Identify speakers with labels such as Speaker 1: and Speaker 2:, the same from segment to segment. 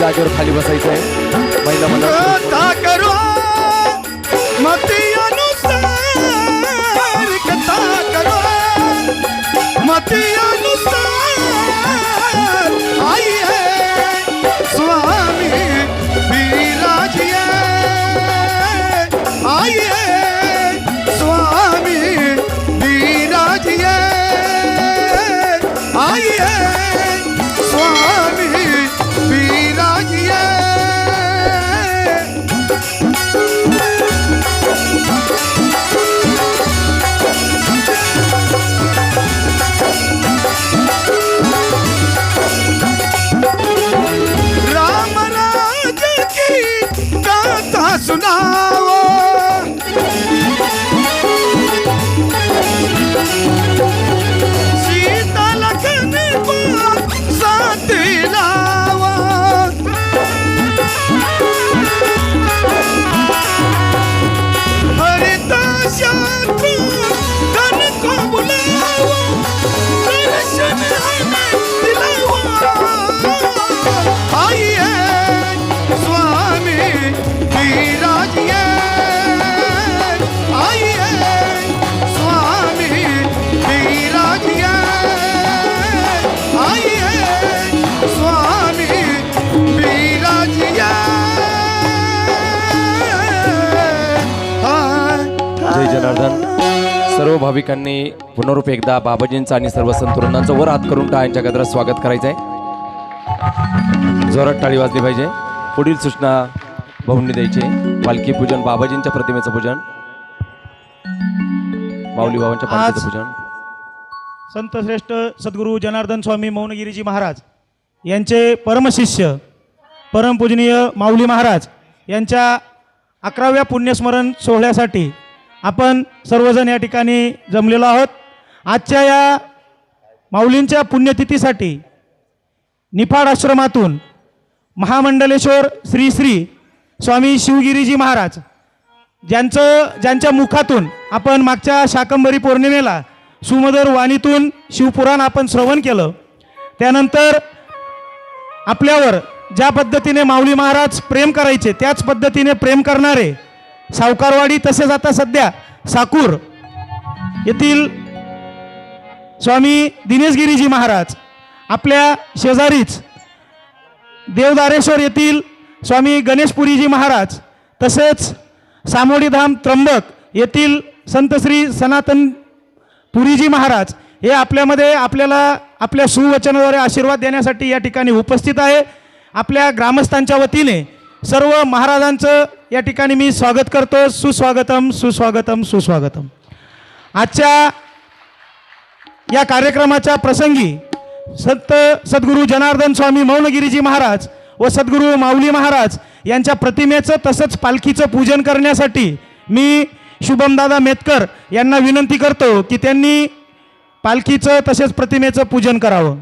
Speaker 1: जागेवर खाली बसायचं आहे. महिला
Speaker 2: कथा करो मती अनुसार, कथा करो मती अनुसार, आई है स्वामी विराजिए, आई है स्वामी विराजिए, आई है स्वामी विराजिए. राम राज की गाथा सुनाओ, सीता लखन को साथ लाओ, हरिदास धन को बुलाओ, दर्शन हमें दिलाओ, आइए स्वामी विराजिए, आइए स्वामी विराजिए, आइए स्वामी विराजिए.
Speaker 1: जय जनार्दन. सर्व भाविकांनी पुनरूप एकदा बाबाजींचं आणि सर्व संतुलनांचं वर हात करून टाळ्यांच्या गजरात स्वागत करायचं आहे. जोरात टाळी वाजली पाहिजे. पुढील सूचना भाऊंनी द्यायची. पालखी पूजन, बाबाजींच्या प्रतिमेचं पूजन, माऊली बाबांच्या पालखीचं पूजन.
Speaker 3: संतश्रेष्ठ सद्गुरू जनार्दन स्वामी मौनगिरीजी महाराज यांचे परमशिष्य परमपूजनीय माऊली महाराज यांच्या 11व्या पुण्यस्मरण सोहळ्यासाठी आपण सर्वजण या ठिकाणी जमलेलो आहोत. आजच्या या माऊलींच्या पुण्यतिथीसाठी निफाड आश्रमातून महामंडलेश्वर श्री श्री स्वामी शिवगिरीजी महाराज ज्यांच्या मुखातून आपण मागच्या शाकंभरी पौर्णिमेला सुमधुर वाणीतून शिवपुराण आपण श्रवण केलं. त्यानंतर आपल्यावर ज्या पद्धतीने माऊली महाराज प्रेम करायचे त्याच पद्धतीने प्रेम करणारे सावकारवाडी तसेच आता सध्या साकूर येथील स्वामी दिनेशगिरीजी महाराज, आपल्या शेजारीच देवदारेश्वर येथील स्वामी गणेशपुरीजी महाराज, तसेच सामोडीधाम त्र्यंबक येथील संत श्री सनातन पुरीजी महाराज हे आपल्यामध्ये आपल्याला आपल्या सुवचनाद्वारे आशीर्वाद देण्यासाठी या ठिकाणी उपस्थित आहे. आपल्या ग्रामस्थांच्या वतीने सर्व महाराजांचं या ठिकाणी मी स्वागत करतो. सुस्वागतम सुस्वागतम सुस्वागतम. आजच्या या कार्यक्रमाच्या प्रसंगी संत सद्गुरू जनार्दन स्वामी मौनगिरीजी महाराज व सद्गुरू माऊली महाराज यांच्या प्रतिमेचं तसंच पालखीचं पूजन करण्यासाठी मी शुभमदादा मेतकर यांना विनंती करतो की त्यांनी पालखीचं तसेच प्रतिमेचं पूजन करावं.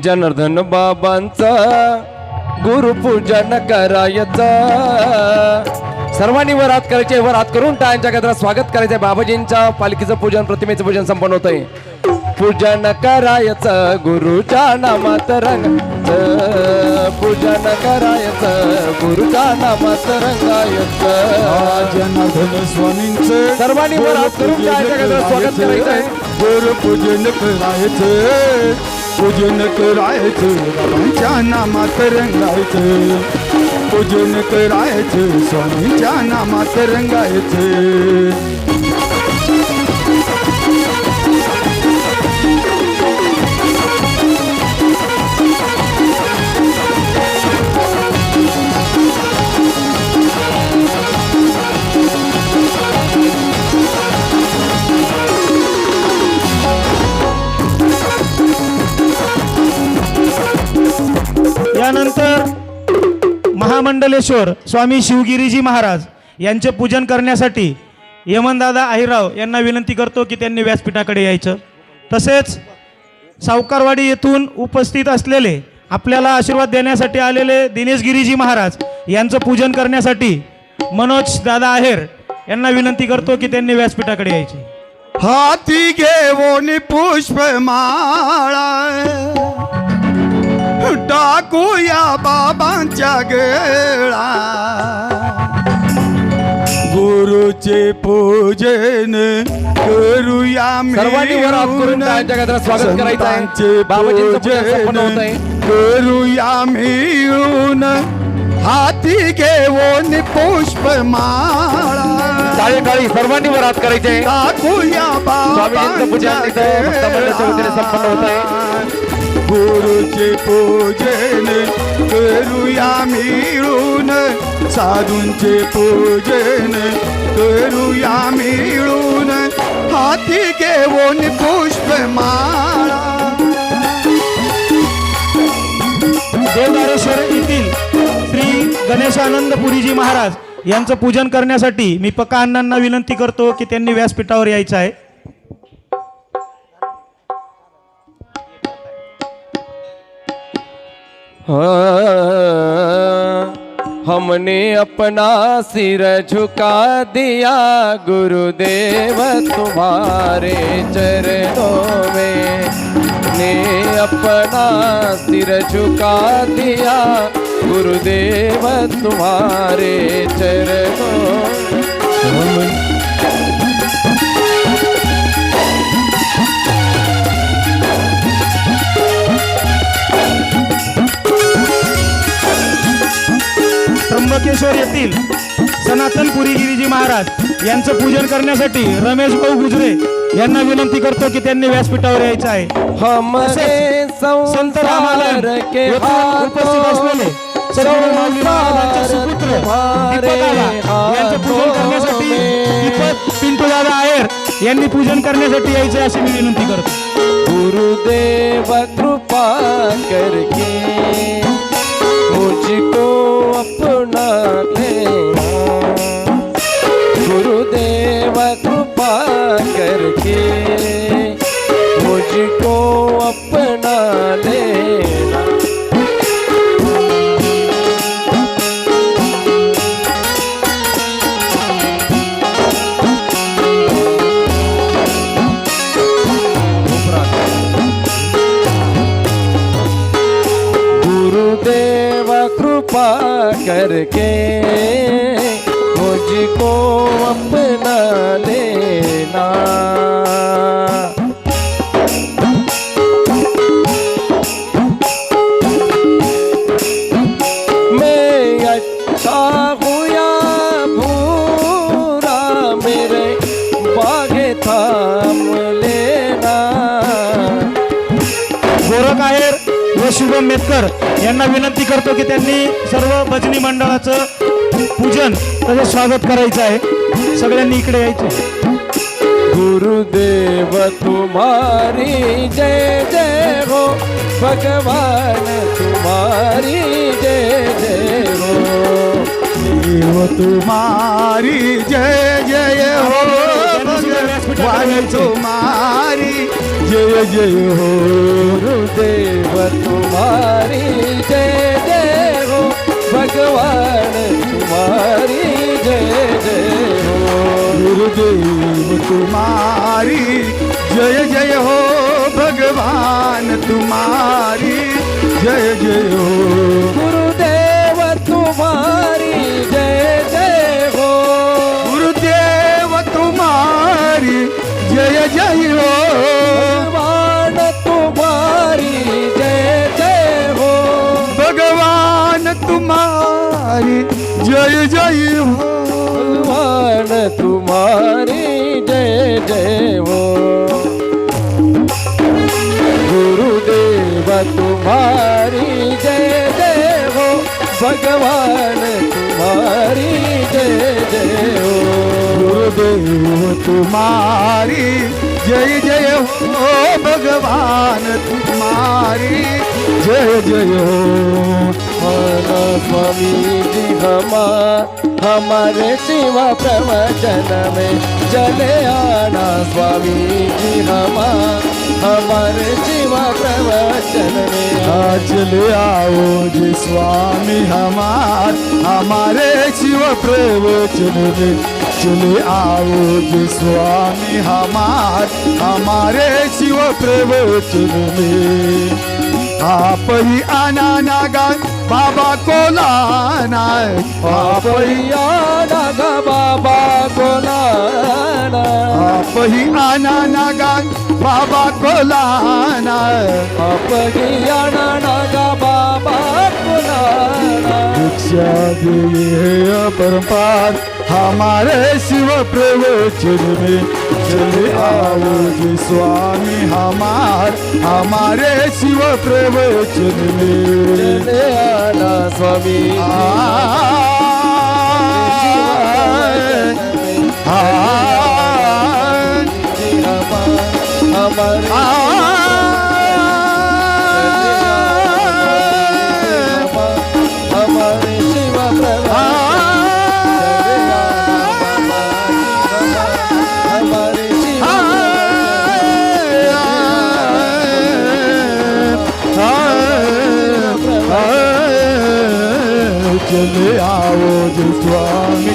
Speaker 1: जनार्दन बाबांचा गुरुपूजन करायचं. सर्वांनी वर हात करायचे. वर हात करून टाळ्यांच्या गजरात स्वागत करायचंय. बाबाजींच्या पालखीचं पूजन, प्रतिमेचं पूजन संपन्न होत आहे. पूजन करायचं गुरुच्या नामात रंगायचं, पूजन करायचं गुरुच्या नामात रंगायचं.
Speaker 2: जनार्दन स्वामींचं
Speaker 1: सर्वांनी वर हात करून टाळ्यांच्या गजरात स्वागत करायचंय.
Speaker 2: गुरुपूजन करायचं, पूजन करायचं बाबांच्या नामात रंगायचं, पूजन करायचं स्वामींच्या नामात रंगायचं.
Speaker 3: यानंतर महामंडलेश्वर स्वामी शिवगिरीजी महाराज यांचे पूजन करण्यासाठी यमनदादा अहिरराव यांना विनंती करतो की त्यांनी व्यासपीठाकडे यायचं. तसेच सावकारवाडी येथून उपस्थित असलेले आपल्याला आशीर्वाद देण्यासाठी आलेले दिनेशगिरीजी महाराज यांचं पूजन करण्यासाठी मनोज दादा आहेर यांना विनंती करतो की त्यांनी व्यासपीठाकडे यायचे.
Speaker 2: हाती घेऊन पुष्पमाळा टाकूया बाबांच्या गळा गुरुचे पूजन करूया
Speaker 1: सर्वांनी वर हात करून टाळ्यांच्या गजरात स्वागत करायचं आहे.
Speaker 2: संतांचे
Speaker 1: बाबाजींचं पूजन संपन्न होत
Speaker 2: पूजन
Speaker 1: आहे.
Speaker 2: करूया मिळून हाती घेऊन पुष्पमाळा
Speaker 1: टाळी सर्वांनी वर हात करायचे.
Speaker 2: टाकूया
Speaker 1: स्वामीजींचं पूजन इथं भक्तमंडळाच्या वतीने संपन्न होत आहे.
Speaker 2: गुरुचे पूजन करूया मिळून साधूंचे पूजन करूया मिळून हाती घेऊन पुष्पमाळा
Speaker 3: देवदारेश्वर येथील श्री गणेशानंद पुरीजी महाराज यांचं पूजन करण्यासाठी मी पक्का अण्णांना विनंती करतो की त्यांनी व्यासपीठावर यायचं आहे.
Speaker 1: हमने अपना सिर झुका दिया गुरुदेव तुम्हारे चरणों में ने अपना सिर झुका दिया गुरुदेव तुम्हारे चरणों में
Speaker 3: त्र्यंबकेश्वर येथील सनातन पुरीगिरीजी महाराज यांचं पूजन करण्यासाठी रमेश भाऊ गुजरे यांना विनंती करतो की त्यांनी व्यासपीठावर यायचं आहे.
Speaker 1: हमारे
Speaker 3: संत रामानंद येथून उपस्थित असलेले सर्व माऊली महाराजांचे सुपुत्र दीपकदादा यांचं पूजन करण्यासाठी दीपक पिंटूदादा आयर यांनी पूजन करण्यासाठी यायचे अशी मी विनंती करतो.
Speaker 1: गुरुदेव कृपा करके मुझको अपना लेना गुरुदेव कृपा करके मुझको अपना लेना गुरुदेव कृपा करके मुझको अपना लेना मैं अच्छा हूँ या बुरा मेरे बागे थाम लेना
Speaker 3: गोरख आहेर व शुभम मेतकर यांना विनंती करतो की त्यांनी सर्व भजनी मंडळाचं पूजन तसेच स्वागत करायचं आहे. सगळ्यांनी इकडे यायचं.
Speaker 1: गुरुदेव तुम्हारी जय जय हो भगवान तुम्हारी जय जय हो
Speaker 2: देव तुम्हारी जय जय हो भगवान तुम्हारी जय जय हो
Speaker 1: गुरुदेव तुम्हारी जय जय हो भगवान तुम्हारी जय जय हो
Speaker 2: गुरुदेव तुम्हारी जय जय हो भगवान तुम्हारी जय जय हो
Speaker 1: गुरुदेव तुम्हारी जय जय हो
Speaker 2: गुरुदेव तुम्हारी जय जय हो
Speaker 1: भगवान तुम्हारी जय जय हो
Speaker 2: भगवान तुम्हारी जय जय हो
Speaker 1: भगवान तुम्हारी जय जय हो गुरुदेव तुम्हारी जय जय हो भगवान तुम्हारी जय जय हो
Speaker 2: गुरुदेव तुम्हारी जय जय हो भगवान तुम्हारी जय जय हो
Speaker 1: आना स्वामी जी हमारे शिवा प्रवचन में चले आना स्वामी जी हमारे शिवा प्रवचन में
Speaker 2: चले आओ जी स्वामी हमारे शिव प्रवचन में चले आओ जो स्वामी हमारे शिव प्रवचन में आप ही आना नागा बाबा को लाना आप ही
Speaker 1: आना गा बाबा कोलाना
Speaker 2: आप ही आना नागा बाबा को लाना
Speaker 1: आप ही आना गा बाबा कोलाना
Speaker 2: दीक्षा दिए अपरंपार हमारे शिव प्रवचन में चले आओ जी स्वामी हमारे शिव प्रवचन में
Speaker 1: चले आना स्वामी हमारे शिव प्रभु हमारे शिव
Speaker 2: चले आओ जी स्वामी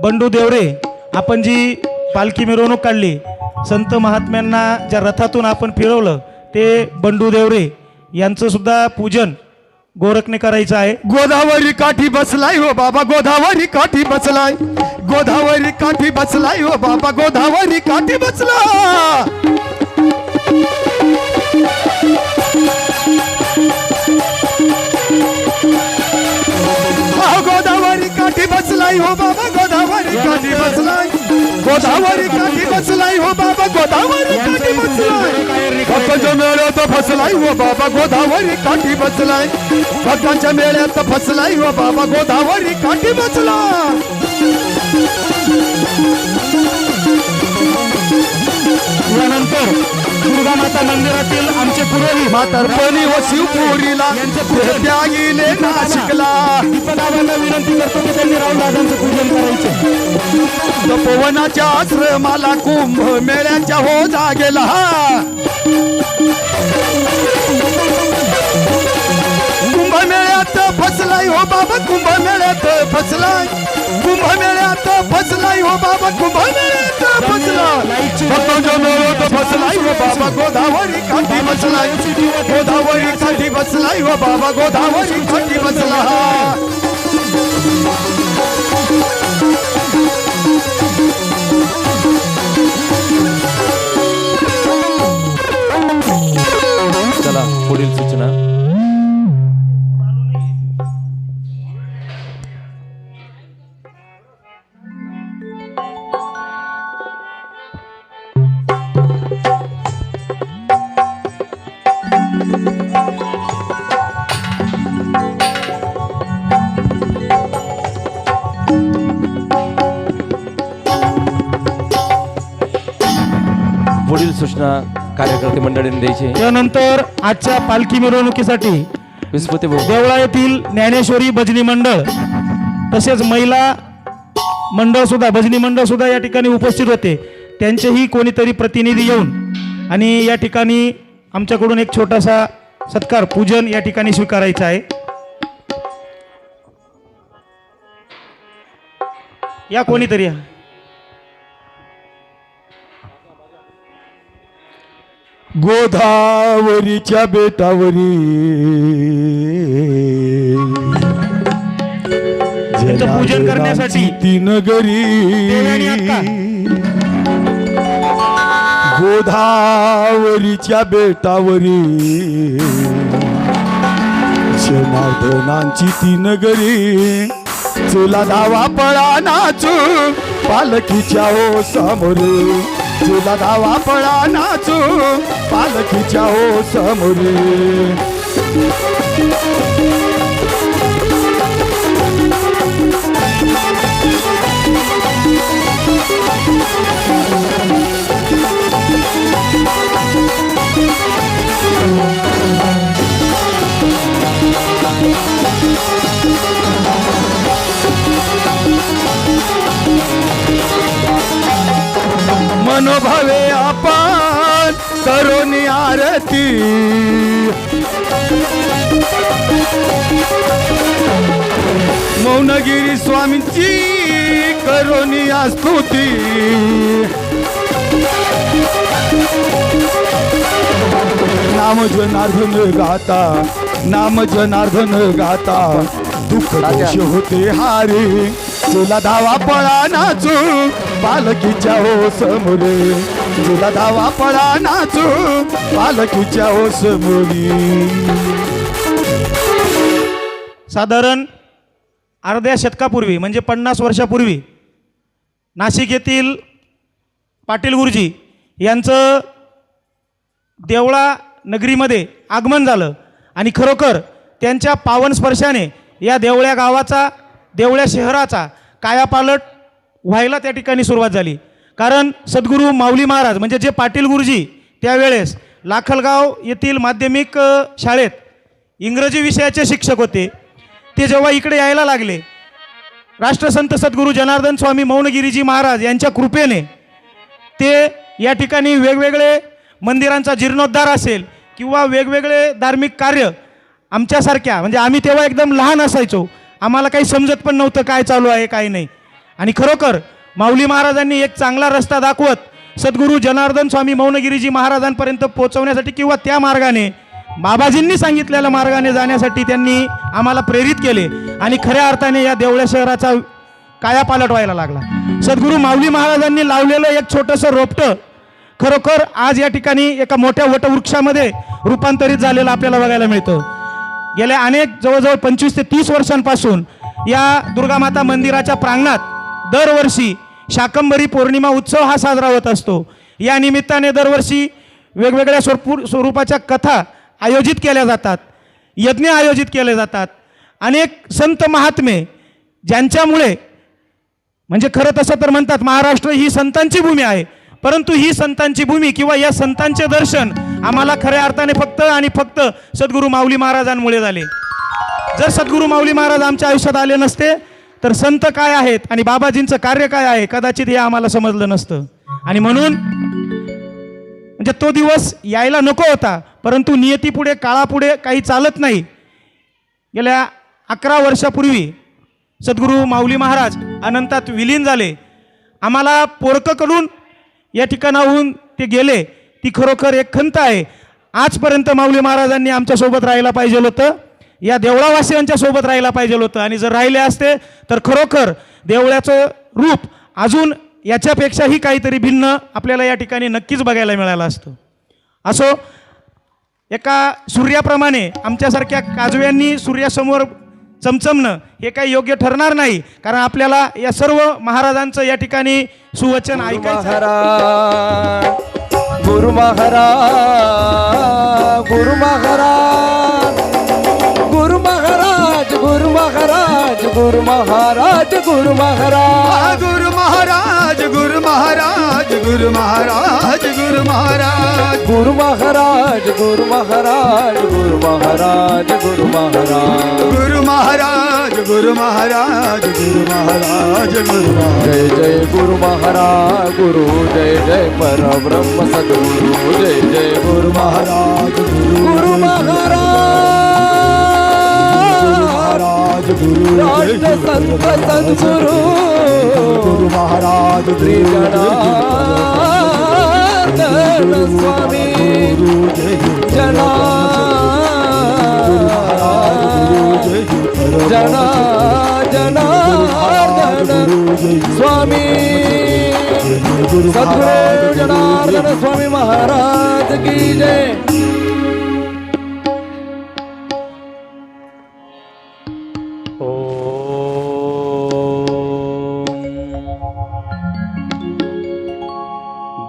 Speaker 3: बंडू देवरे, आपण जी पालखी मिरवणूक काढली, संत महात्म्यांना ज्या रथातून आपण फिरवलं, ते बंडू देवरे यांचं सुद्धा पूजन गोरखने करायचं आहे.
Speaker 2: गोदावरी काठी बसलाय हो बाबा गोदावरी काठी बसलाय गोदावरी काठी बसलाय हो बाबा गोदावरी काठी बसला गोदावरी काठी बसलाय हो बाबा गोदावरी काठी बसलाय गोदावरी काठी बसलाय हो बाबा गोदावरी काठी बसलाय भक्तांच्या मेळ्यात फसलाय हो बाबा गोदावरी काठी बसलाय भक्तांच्या मेळ्यात फसलाय हो बाबा गोदावरी काठी बसला
Speaker 3: यानंतर दुर्गा माता मंदिरातील आमचे पुरोहित
Speaker 2: म्हातारपणी व शिवपुरीला त्या गेले नाशिकला
Speaker 3: दीपदादांना विनंती करतो की त्यांनी राहुल दादांचं पूजन करायचं.
Speaker 2: तपोवनाच्या आश्रमाला कुंभ मेळ्याच्या हो जागेला कुंभमेळ्यात फसलाय हो बाबा कुंभमेळ्यात फसलाय कुंभमेळ्यात फसलाय हो बाबा कुंभमेळ्यात फसला भक्तांच्या मेळ्यात फसलाय हो बाबा गोदावरी काठी बसलाय गोदावरी काठी बसलाय हो बाबा गोदावरी काठी बसला
Speaker 1: चला पुढील सूचना. पुढील सूचना कार्यकर्ते मंडळींनी द्यायची.
Speaker 3: त्यानंतर आजच्या पालखी मिरवणुकीसाठी
Speaker 1: विस्मृती भाऊ
Speaker 3: देवळा येथील ज्ञानेश्वरी भजनी मंडळ तसेच महिला मंडळ सुद्धा भजनी मंडळ सुद्धा या ठिकाणी उपस्थित होते. त्यांचेही कोणीतरी प्रतिनिधी येऊन आणि या ठिकाणी आमच्याकडून एक छोटासा सत्कार पूजन या ठिकाणी स्वीकारायचं आहे. या कोणीतरी या.
Speaker 2: गोदावरीच्या बेटावरी
Speaker 3: त्यांचं पूजन करण्यासाठी
Speaker 2: ती नगरी
Speaker 3: देवयानी अक्का.
Speaker 2: गोदावरीच्या बेटावरी जनार्दनांची ती नगरी चला धावा पळा नाचू पालखीच्या हो समोर तुला धावा पळा नाचू पालखीच्या हो समोरी मन भवे आपण करोनी आरती मौनगिरी स्वामींची करोनी स्तुती नाम जनार्दन गाता नाम जनार्दन गाता दुःख दोष होते हारे तुला धावा पळा नाचू पालखीच्या हो समोरे तुला धावा पळा नाचू पालखीच्या हो समोरी
Speaker 3: साधारण अर्ध्या शतकापूर्वी म्हणजे 50 वर्षापूर्वी नाशिक येथील पाटील गुरुजी यांचं देवळा नगरीमध्ये आगमन झालं आणि खरोखर त्यांच्या पावन स्पर्शाने या देवळ्या गावाचा देवळ्या शहराचा कायापालट व्हायला त्या ठिकाणी सुरुवात झाली. कारण सद्गुरू माऊली महाराज म्हणजे जे पाटील गुरुजी त्यावेळेस लाखलगाव येथील माध्यमिक शाळेत इंग्रजी विषयाचे शिक्षक होते. ते जेव्हा इकडे यायला लागले राष्ट्रसंत सद्गुरू जनार्दन स्वामी मौनगिरीजी महाराज यांच्या कृपेने ते या ठिकाणी वेगवेगळे मंदिरांचा जीर्णोद्धार असेल किंवा वेगवेगळे धार्मिक कार्य आमच्यासारख्या म्हणजे आम्ही तेव्हा एकदम लहान असायचो आम्हाला काही समजत पण नव्हतं काय चालू आहे काय नाही आणि खरोखर माऊली महाराजांनी एक चांगला रस्ता दाखवत सद्गुरू जनार्दन स्वामी मौनगिरीजी महाराजांपर्यंत पोहोचवण्यासाठी किंवा त्या मार्गाने बाबाजींनी सांगितलेल्या मार्गाने जाण्यासाठी त्यांनी आम्हाला प्रेरित केले आणि खऱ्या अर्थाने या देवळ्या शहराचा कायापालट व्हायला लागला. सद्गुरू माऊली महाराजांनी लावलेलं एक छोटंसं रोपटं खरोखर आज या ठिकाणी एका मोठ्या वटवृक्षामध्ये रूपांतरित झालेलं आपल्याला बघायला मिळतं. गेल्या अनेक जवळजवळ 25 ते 30 वर्षांपासून या दुर्गामाता मंदिराच्या प्रांगणात दरवर्षी शाकंभरी पौर्णिमा उत्सव हा साजरा होत असतो. या निमित्ताने दरवर्षी वेगवेगळ्या स्वरूपाच्या कथा आयोजित केल्या जातात, यज्ञ आयोजित केले जातात. अनेक संत महात्मे ज्यांच्यामुळे म्हणजे खरं तसं तर म्हणतात महाराष्ट्र ही संतांची भूमी आहे परंतु ही संतांची भूमी किंवा या संतांचे दर्शन आम्हाला खऱ्या अर्थाने फक्त आणि फक्त सद्गुरू माऊली महाराजांमुळे झाले. जर सद्गुरू माऊली महाराज आमच्या आयुष्यात आले नसते तर संत काय आहेत आणि बाबाजींचं कार्य काय आहे कदाचित हे आम्हाला समजलं नसतं. आणि म्हणून म्हणजे तो दिवस यायला नको होता परंतु नियतीपुढे काळापुढे काही चालत नाही. गेल्या 11 वर्षापूर्वी सद्गुरू माऊली महाराज अनंतात विलीन झाले. आम्हाला पोरककडून या ठिकाणाहून ते गेले ती खरोखर एक खंत आहे. आजपर्यंत माऊली महाराजांनी आमच्यासोबत राहायला पाहिजे होतं, या देवळावासियांच्या सोबत राहायला पाहिजे होतं आणि जर राहिले असते तर खरोखर देवळाचं रूप अजून याच्यापेक्षाही काहीतरी भिन्न आपल्याला या ठिकाणी नक्कीच बघायला मिळालं असतं. असो एका सूर्याप्रमाणे आमच्यासारख्या काजव्यांनी सूर्यासमोर चमचमणं हे काही योग्य ठरणार नाही कारण आपल्याला या सर्व महाराजांचं या ठिकाणी सुवचन ऐकायचं.
Speaker 1: गुरु महाराज गुरु महाराज गुरु महाराज गुरु महाराज गुरु महाराज गुरु महाराज
Speaker 2: गुरु महाराज गुरु महाराज गुरु महाराज गुरु महाराज
Speaker 1: गुरु महाराज गुरु महाराज गुरु महाराज गुरु महाराज
Speaker 2: गुरु महाराज गुरु महाराज गुरु महाराज गुरु
Speaker 1: जय जय गुरु महाराज गुरु जय जय परब्रह्म सद्गुरु जय जय गुरु महाराज गुरु महाराज गुरु राष्ट्र संत सद्गुरु
Speaker 2: गुरु महाराज
Speaker 1: श्री जनार्दन स्वामी जनार्दन स्वामी सद्गुरु जनार्दन स्वामी महाराज की जय.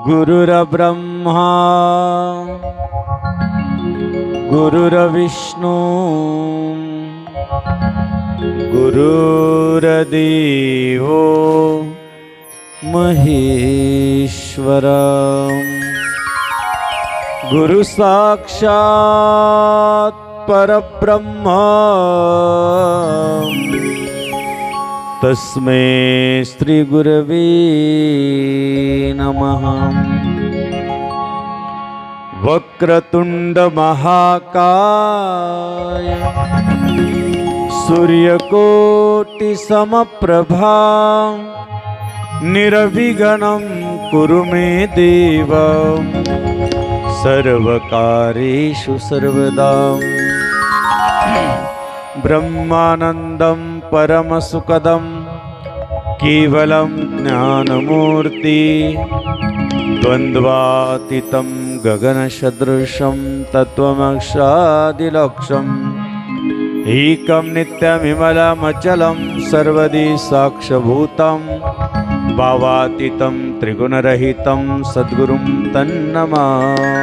Speaker 4: गुरुर्ब्रह्मा गुरुर्विष्णू गुरुर्देवो महेश्वर गुरु साक्षात् परब्रह्म तस्मै श्री गुरवे नमः। वक्रतुंड महाकाय सूर्यकोटि समप्रभा निर्विघ्नं कुरु मे देव सर्वकार्येषु सर्वदा। ब्रह्मानन्दं परमसुखदं केवलं ज्ञानमूर्ति द्वन्द्वातीतं गगनसदृशं तत्त्वमक्षादिलक्ष्यम् एकं नित्यमिमलमचलं सर्वदि साक्षभूतं भावातीतं त्रिगुणरहितं सद्गुरुं तन्नमामि।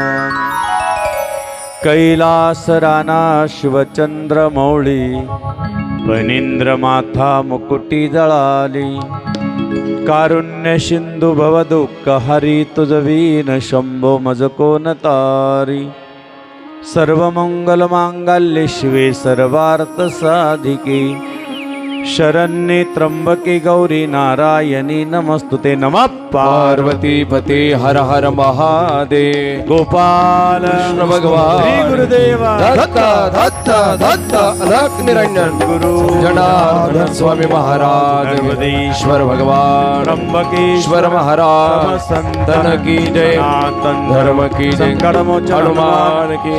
Speaker 4: कैलासराना शिवचंद्रमौळी फणींद्रमाथा मुकुटी जळाली कारुण्य सिंधू भवदुःखहरी तुझवीन शंभो मज कोण तारी। सर्वमंगलमांगल्ये शिवे सर्वार्थ साधिके शरण्ये त्र्यंबके गौरी नारायणी नमस्तुते। नमः
Speaker 1: पार्वती पते हर हर महादेव।
Speaker 4: गोपाल
Speaker 1: कृष्ण भगवान
Speaker 4: श्री गुरुदेव
Speaker 1: दत्त दत्त दत्त अलख निरंजन
Speaker 4: गुरु
Speaker 1: जनार्दन स्वामी महाराज ईश्वर भगवान
Speaker 4: त्र्यंबकेश्वर
Speaker 1: महाराज संतन की जय धर्म की जय हनुमान की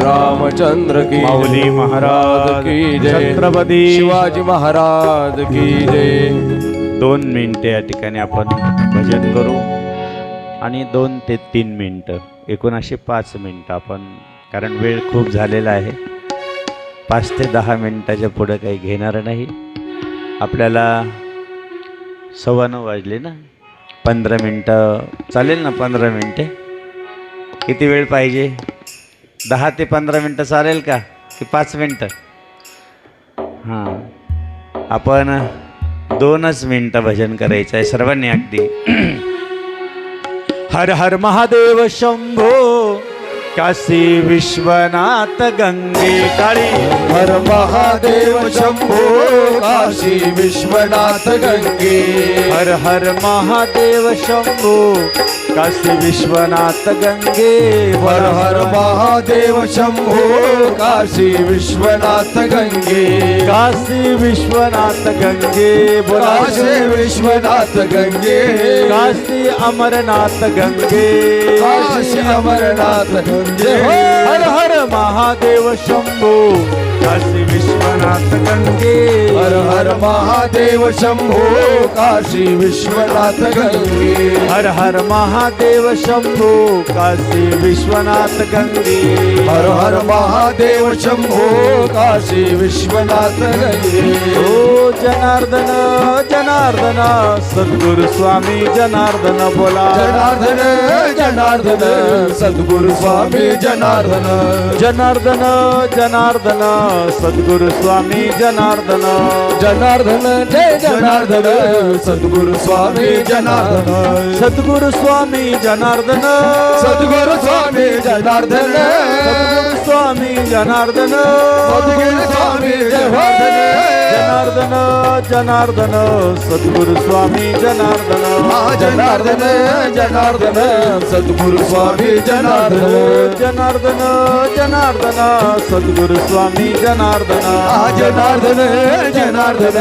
Speaker 1: रामचंद्र की
Speaker 4: माऊली महाराज
Speaker 1: की जय
Speaker 4: छत्रपती
Speaker 1: शिवाजी महाराज की जय।
Speaker 4: 2 मिनिटे या ठिकाणी आपण भजन करू आणि 2 ते 3 मिनिटं एकूण असे 5 मिनिटं आपण, कारण वेळ खूप झालेला आहे। 5 ते 10 मिनिटाच्या पुढे काही घेणार नाही आपल्याला। 9:15 वाजले ना, 15 मिनिटं चालेल ना? 15 मिनिटे किती वेळ पाहिजे? 10 ते 15 मिनिटं चालेल का की 5 मिनिटं? हां, आपण 2च मिनिटं भजन करायचं आहे सर्वांनी अगदी। हर हर महादेव शंभो काशी विश्वनाथ गंगे काळी।
Speaker 1: हर महादेव शंभो काशी विश्वनाथ गंगे।
Speaker 4: हर हर महादेव शंभो काशी विश्वनाथ गंगे।
Speaker 1: हर हर महादेव शंभो काशी विश्वनाथ गंगे।
Speaker 4: काशी विश्वनाथ गंगे बोला
Speaker 1: काशी विश्वनाथ गंगे।
Speaker 4: काशी अमरनाथ गंगे।
Speaker 1: काशी अमरनाथ गंगे।
Speaker 4: हर हर महादेव शंभो काशी विश्वनाथ गंगे।
Speaker 1: हर हर महादेव शंभो काशी विश्वनाथ गंगे।
Speaker 4: हर हर महादेव शंभो काशी विश्वनाथ गंगे।
Speaker 1: हर हर महादेव शंभो काशी विश्वनाथ गंगे।
Speaker 4: ओ जनार्दन जनार्दन सद्गुरु स्वामी जनार्दन बोला।
Speaker 1: जनार्दन जनार्दन सद्गुरु स्वामी जनार्दन।
Speaker 4: जनार्दन जनार्दन सद्गुरु स्वामी जनार्दन।
Speaker 1: जनार्दन जय जनार्दन सद्गुरु स्वामी जनार्दन।
Speaker 4: सद्गुरु स्वामी जनार्दन।
Speaker 1: सद्गुरु स्वामी जनार्दन।
Speaker 4: सद्गुरु स्वामी जनार्दन।
Speaker 1: सद्गुरु स्वामी जनार्दन।
Speaker 4: जनार्दन जनार्दन सद्गुरु स्वामी जनार्दन।
Speaker 1: जनार्दन जनार्दन सद्गुरु स्वामी जनार्दन।
Speaker 4: जनार्दन जनार्दन सद्गुरु स्वामी जनार्दन।
Speaker 1: जनार्दन जनार्दन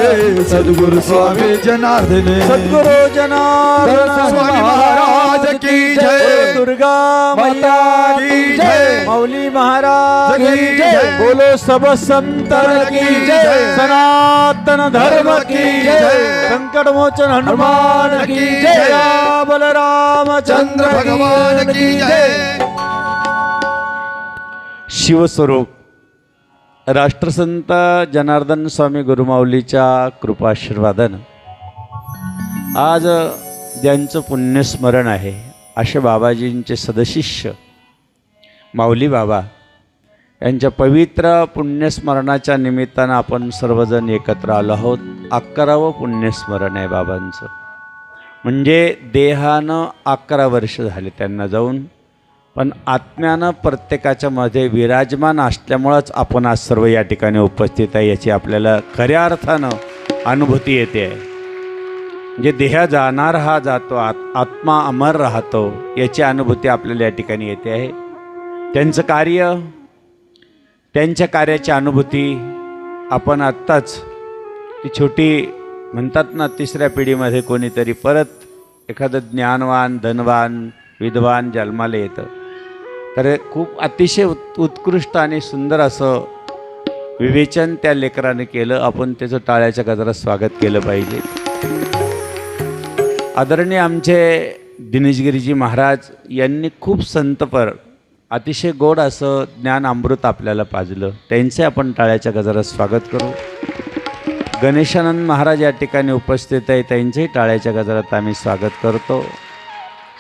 Speaker 1: सद्गुरु स्वामी जनार्दन।
Speaker 4: सद्गुरु जनार्दन
Speaker 1: स्वामी महाराज की जय।
Speaker 4: दुर्गा मैया की जय। माऊली महाराज
Speaker 1: की जय।
Speaker 4: बोलो सब संतन की जय। सनातन धर्म की जय। संकट मोचन हनुमान की जय। बलराम चंद्र
Speaker 1: भगवान की जय।
Speaker 4: शिवस्वरूप राष्ट्रसंत जनार्दन स्वामी गुरुमाऊलीच्या कृपाशीर्वादानं आज ज्यांचं पुण्यस्मरण आहे असे बाबाजींचे सदशिष्य माऊली बाबा यांच्या पवित्र पुण्यस्मरणाच्या निमित्तानं आपण सर्वजण एकत्र आलो आहोत. 11वं पुण्यस्मरण आहे बाबांचं. म्हणजे देहानं 11 वर्ष झाले त्यांना जाऊन, पण आत्म्यानं प्रत्येकाच्या मध्ये विराजमान असल्यामुळंच आपण आज सर्व या ठिकाणी उपस्थित आहे याची आपल्याला खऱ्या अर्थानं अनुभूती येते आहे. म्हणजे देह जाणार हा जातो, आत्मा अमर राहतो, याची अनुभूती आपल्याला या ठिकाणी येते आहे. त्यांचं कार्य, त्यांच्या कार्याची अनुभूती आपण आत्ताच ती छोटी म्हणतात ना, तिसऱ्या पिढीमध्ये कोणीतरी परत एखादं ज्ञानवान, धनवान, विद्वान जन्माला येतं, तर खूप अतिशय उत्कृष्ट आणि सुंदर असं विवेचन त्या लेकराने केलं. आपण त्याचं टाळ्याच्या गजरात स्वागत केलं पाहिजे. आदरणीय आमचे दिनेशगिरीजी महाराज यांनी खूप संतपर अतिशय गोड असं ज्ञान अमृत आपल्याला पाजलं. त्यांचे आपण टाळ्याच्या गजरात स्वागत करू. गणेशानंद महाराज या ठिकाणी उपस्थित आहे, त्यांचेही टाळ्याच्या गजरात आम्ही स्वागत करतो.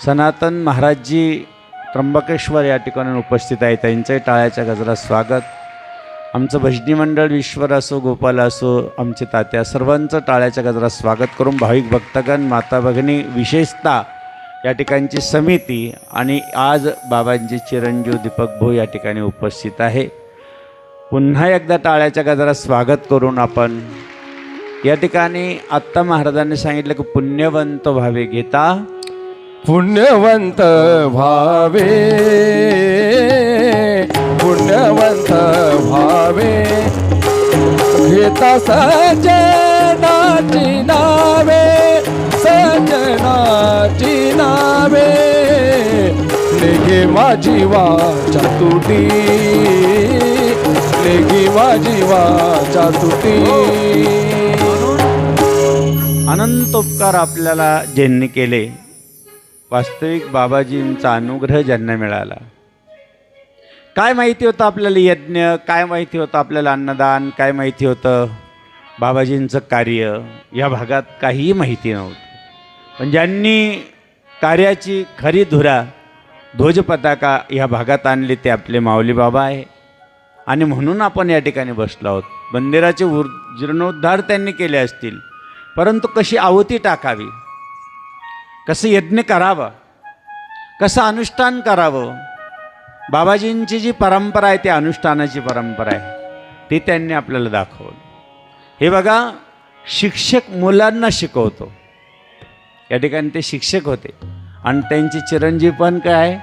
Speaker 4: सनातन महाराजजी त्र्यंबकेश्वर या ठिकाणी उपस्थित आहे, त्यांचंही टाळ्याच्या गजरात स्वागत. आमचं भजनी मंडळ ईश्वर असो, गोपाल असो, आमचे तात्या, सर्वांचं टाळ्याच्या गजरात स्वागत करून भाविक भक्तगण, माता भगिनी, विशेषतः या ठिकाणची समिती आणि आज बाबांचे चिरंजीव दीपक भाऊ या ठिकाणी उपस्थित आहे. पुन्हा एकदा टाळ्याच्या गजरात स्वागत करून आपण या ठिकाणी आत्ता महाराजांनी सांगितलं की पुण्यवंत व्हावे घेता
Speaker 1: पुण्यवंत भावे, पुण्यवंत भावे, घेता सजनाची नावे, सजनाची नावे, लेगी माझी वाचा तुटी, लेगी माझी वाचा तुटी.
Speaker 4: अनंत उपकार आपल्याला ज्यांनी केले, वास्तविक बाबाजींचा अनुग्रह ज्यांना मिळाला. काय माहिती होतं आपल्याला यज्ञ, काय माहिती होतं आपल्याला अन्नदान, काय माहिती होतं बाबाजींचं कार्य, या भागात काहीही माहिती नव्हतं. पण ज्यांनी कार्याची खरी धुरा, ध्वजपताका या भागात आणली ते आपले माऊली बाबा आहे. आणि म्हणून आपण या ठिकाणी बसलो आहोत. मंदिराचे जीर्णोद्धार त्यांनी केले असतील, परंतु कशी आहुती टाकावी, कसं यज्ञ करावं, कसं अनुष्ठान करावं, बाबाजींची जी परंपरा आहे ती अनुष्ठानाची परंपरा आहे, ती त्यांनी आपल्याला दाखवलं. हे बघा, शिक्षक मुलांना शिकवतो. या ठिकाणी ते शिक्षक होते आणि त्यांचे चिरंजीव पण काय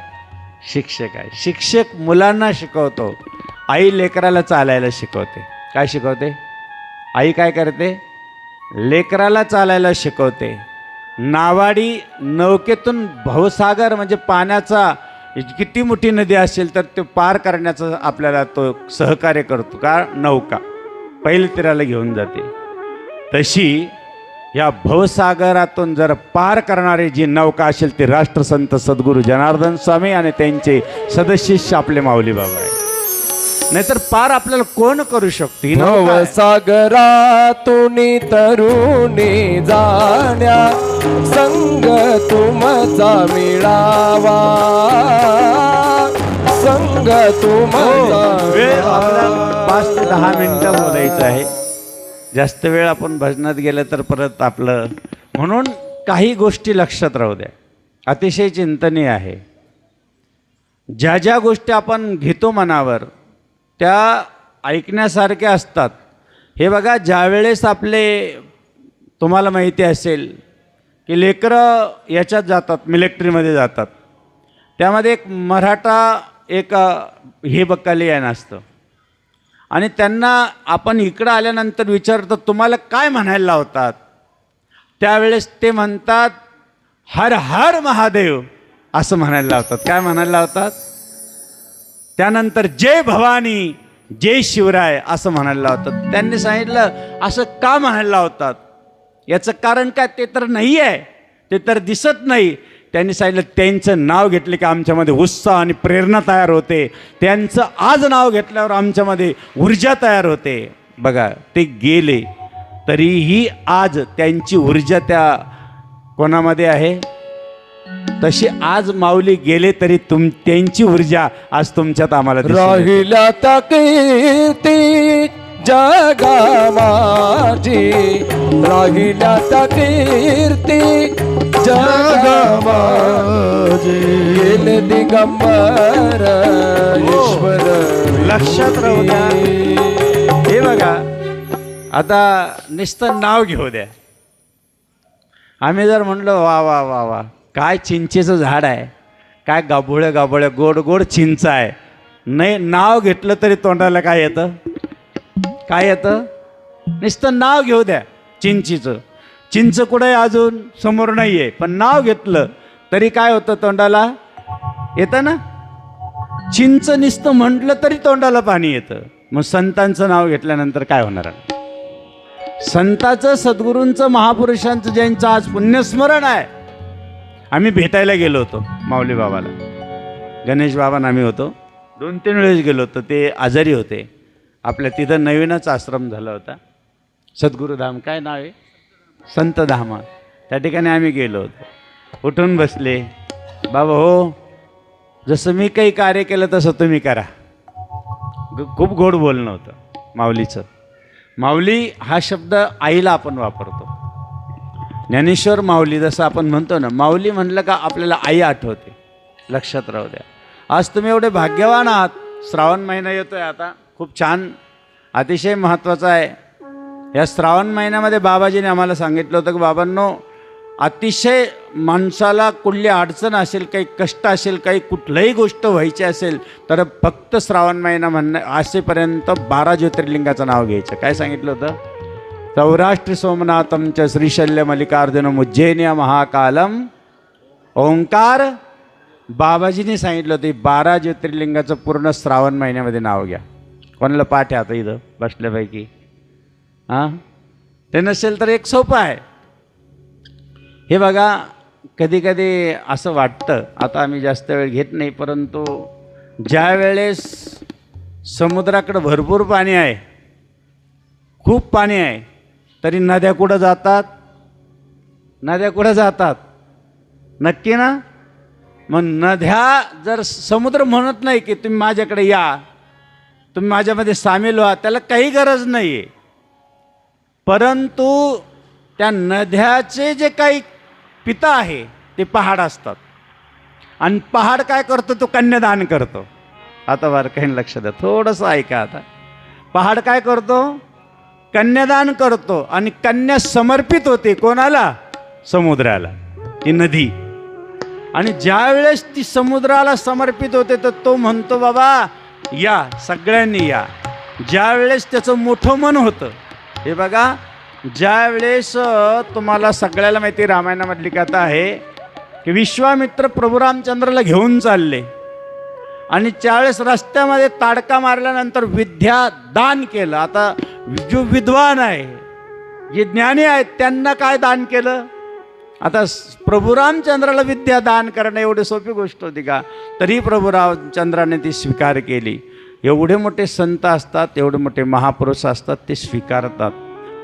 Speaker 4: शिक्षक आहे. शिक्षक मुलांना शिकवतो. आई लेकराला चालायला शिकवते. काय शिकवते? आई काय करते? लेकराला चालायला शिकवते. नावाडी नौकेतून भवसागर म्हणजे पाण्याचा किती मोठी नदी असेल तर ते पार करण्याचं आपल्याला तो सहकार्य करतो. का? नौका पहिल्या तीराला घेऊन जाते. तशी या भवसागरातून जर पार करणारी जी नौका असेल ती राष्ट्रसंत सद्गुरू जनार्दन स्वामी आणि त्यांचे सदशिष्य आपले माऊली बाबा आहे. नाहीतर पार आपल्याला कोण करू शकतो?
Speaker 1: भवसागरातून तरुणी जाण्या, संग तुमचा मिळावा, संग तुमचा.
Speaker 4: वेळ आपल्याला 5 ते 10 मिनिटं बोलायचं आहे. जास्त वेळ आपण भजनात गेलं तर परत आपलं, म्हणून काही गोष्टी लक्षात राहू द्या. अतिशय चिंतनीय आहे. ज्या ज्या गोष्टी आपण घेतो मनावर त्या ऐकण्यासारख्या असतात. हे बघा, ज्यावेळेस आपले, तुम्हाला माहिती असेल की लेकरं याच्यात जातात, मिलिटरीमध्ये जातात, त्यामध्ये एक मराठा एक हे बक्कालियन असतं आणि त्यांना आपण इकडं आल्यानंतर विचारतो तुम्हाला काय म्हणायला लावतात, त्यावेळेस ते म्हणतात हर हर महादेव असं म्हणायला लावतात. काय म्हणायला लावतात? त्यानंतर जय भवानी, जय शिवराय असं म्हणायला लावतात. त्यांनी सांगितलं असं का म्हणायला लावतात? याचं कारण काय ते तर नाही आहे, ते तर दिसत नाही. त्यांनी सांगितलं त्यांचं नाव घेतले की आमच्यामध्ये उत्साह आणि प्रेरणा तयार होते. त्यांचं आज नाव घेतल्यावर आमच्यामध्ये ऊर्जा तयार होते. बघा, ते गेले तरीही आज त्यांची ऊर्जा त्या कोणामध्ये आहे. तशी आज माऊली गेले तरी त्यांची ऊर्जा आज तुमच्यात आम्हाला
Speaker 1: राहिल्या त्या कीर्ती जगा माझी, राहिल्या त्या कीर्ती जगा माझी, गेले दिगंबर ईश्वर.
Speaker 4: लक्षात राहू द्या. हे बघा, आता नुसतं नाव घेऊ द्या. आम्ही जर म्हणलं वा वा वा वा काय चिंचेचं झाड आहे, काय गाभोळ्या गाभोळ्या गोड गोड चिंच आहे, नाही नाव घेतलं तरी तोंडाला काय येतं, काय येतं? नुसतं नाव घेऊ द्या चिंचीचं. चिंच कुठे अजून समोर नाही आहे, पण नाव घेतलं तरी काय होतं, तोंडाला येतं ना. चिंच नुसतं म्हटलं तरी तोंडाला पाणी येतं. मग संतांचं नाव घेतल्यानंतर काय होणार? संताचं, सद्गुरूंचं, महापुरुषांचं ज्यांचं आज पुण्यस्मरण आहे. आम्ही भेटायला गेलो होतो माऊली बाबाला, गणेश बाबांना आम्ही होतो, 2-3 वेळेस गेलो होतो. ते आजारी होते. आपल्या तिथं नवीनच आश्रम झाला होता, सद्गुरुधाम, काय नाव आहे, संतधामा. त्या ठिकाणी आम्ही गेलो होतो. उठून बसले, बाबा हो जसं मी काही कार्य केलं तसं तुम्ही करा. खूप गोड बोलणं होतं माऊलीचं. माऊली हा शब्द आईला आपण वापरतो. ज्ञानेश्वर माऊली जसं आपण म्हणतो ना, माऊली म्हणलं का आपल्याला आई आठवते. लक्षात राहू द्या. आज तुम्ही एवढे भाग्यवान आहात. श्रावण महिना येतोय आता, खूप छान, अतिशय महत्त्वाचा आहे. या श्रावण महिन्यामध्ये बाबाजीने आम्हाला सांगितलं होतं की बाबांनो, अतिशय माणसाला कुठली अडचण असेल, काही कष्ट असेल, काही कुठलंही गोष्ट व्हायची असेल तर फक्त श्रावण महिना असेपर्यंत 12 ज्योतिर्लिंगाचं नाव घ्यायचं. काय सांगितलं होतं? सौराष्ट्र सोमनाथम च श्रीशल्य मल्लिकार्जुनम उज्जैन्य महाकालम ओंकार. बाबाजीने सांगितलं होतं 12 ज्योतिर्लिंगाचं पूर्ण श्रावण महिन्यामध्ये नाव घ्या. कोणाला पाठ आहे आता इथं बसल्यापैकी? हां, ते नसेल तर एक सोपं आहे. हे बघा, कधी कधी असं वाटतं, आता आम्ही जास्त वेळ घेत नाही, परंतु ज्या वेळेस समुद्राकडं भरपूर पाणी आहे, खूप पाणी आहे, तरी नद्या कुठं जातात? नद्या कुठं जातात? नक्की ना? मग नद्या जर समुद्र म्हणत नाही की तुम्ही माझ्याकडे या, तुम्ही माझ्यामध्ये सामील व्हा, त्याला काही गरज नाही आहे. परंतु त्या नद्याचे जे काही पिता आहे ते पहाड असतात. आणि पहाड काय करतो? तो कन्यादान करतो. आता बारकाईने लक्ष द्या, थोडंसं ऐका आता. पहाड काय करतो? कन्यादान करतो. आणि कन्या समर्पित होते कोणाला? समुद्राला, ती नदी. आणि ज्या वेळेस ती समुद्राला समर्पित होते तर तो म्हणतो बाबा या, सगळ्यांनी या. ज्या वेळेस त्याचं मोठं मन होतं, हे बघा, ज्या वेळेस तुम्हाला सगळ्याला माहिती, रामायणामधली कथा आहे की विश्वामित्र प्रभू रामचंद्राला घेऊन चालले आणि त्यावेळेस रस्त्यामध्ये ताडका मारल्यानंतर विद्या दान केलं. आता जो विद्वान आहे, जे ज्ञानी आहेत, त्यांना काय दान केलं? आता प्रभू रामचंद्राला विद्या दान करणं एवढी सोपी गोष्ट होती का? तरी प्रभू रामचंद्राने ती स्वीकार केली. एवढे मोठे संत असतात, एवढे मोठे महापुरुष असतात, ते स्वीकारतात.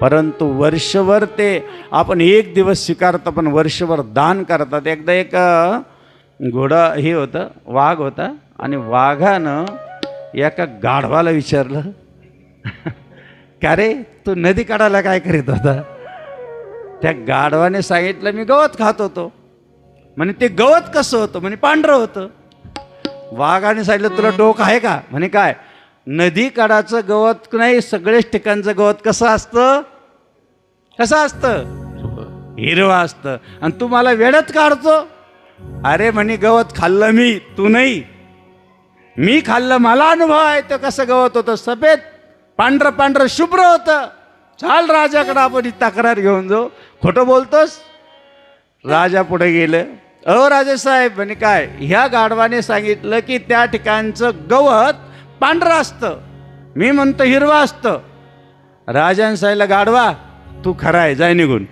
Speaker 4: परंतु वर्षभर ते, आपण एक दिवस स्वीकारतो पण वर्षभर दान करतात. एकदा एक घोडा हे होतं, वाघ होता, आणि वाघानं एका गाढवाला विचारलं का रे तू नदी काढायला काय करीत होता? त्या गाढवाने सांगितलं मी गवत खात होतो. म्हणे ते गवत कसं होतं? म्हणे पांढरं होतं. वाघाने सांगितलं तुला डोकं आहे का? म्हणे काय? नदी काढाचं गवत नाही, सगळेच ठिकाणचं गवत कसं असतं? कसं असतं? हिरवं असतं. आणि तू मला वेड्यात काढतो? अरे म्हणे गवत खाल्लं मी, तू नाही. मी खाल्लं, मला अनुभव आहे. ते कसं गवत होतं? सफेद, पांढरं पांढरं शुभ्र होतं. चाल राजाकडे आपण ही तक्रार घेऊन जाऊ. खोटं बोलतोस? राजा पुढे गेलं. राजेसाहेब म्हणे काय? ह्या गाढवाने सांगितलं की त्या ठिकाणचं गवत पांढरं असतं, मी म्हणतो हिरवं असतं. राजाने सांगितलं गाढवा तू खरा आहे, जाय निघून.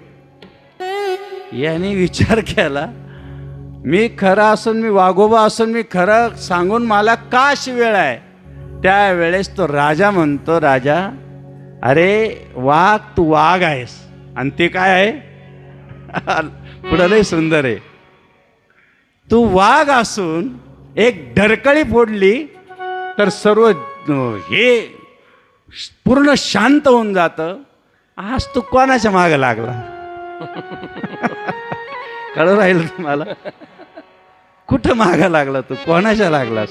Speaker 4: याने विचार केला, मी खरा असून, मी वाघोबा असून मी खरं सांगून मला का अशी वेळ आहे? त्यावेळेस तो राजा म्हणतो, राजा अरे वाघ, तू वाघ आहेस. आणि ते काय आहे? पुढं लय सुंदर आहे. तू वाघ असून एक ढरकळी फोडली तर सर्व हे पूर्ण शांत होऊन जातं. आज तू कोणाच्या मागं लागला? कळू राहिलं तुम्हाला? कुठं मागं लागला तू? कोणाच्या लागलास?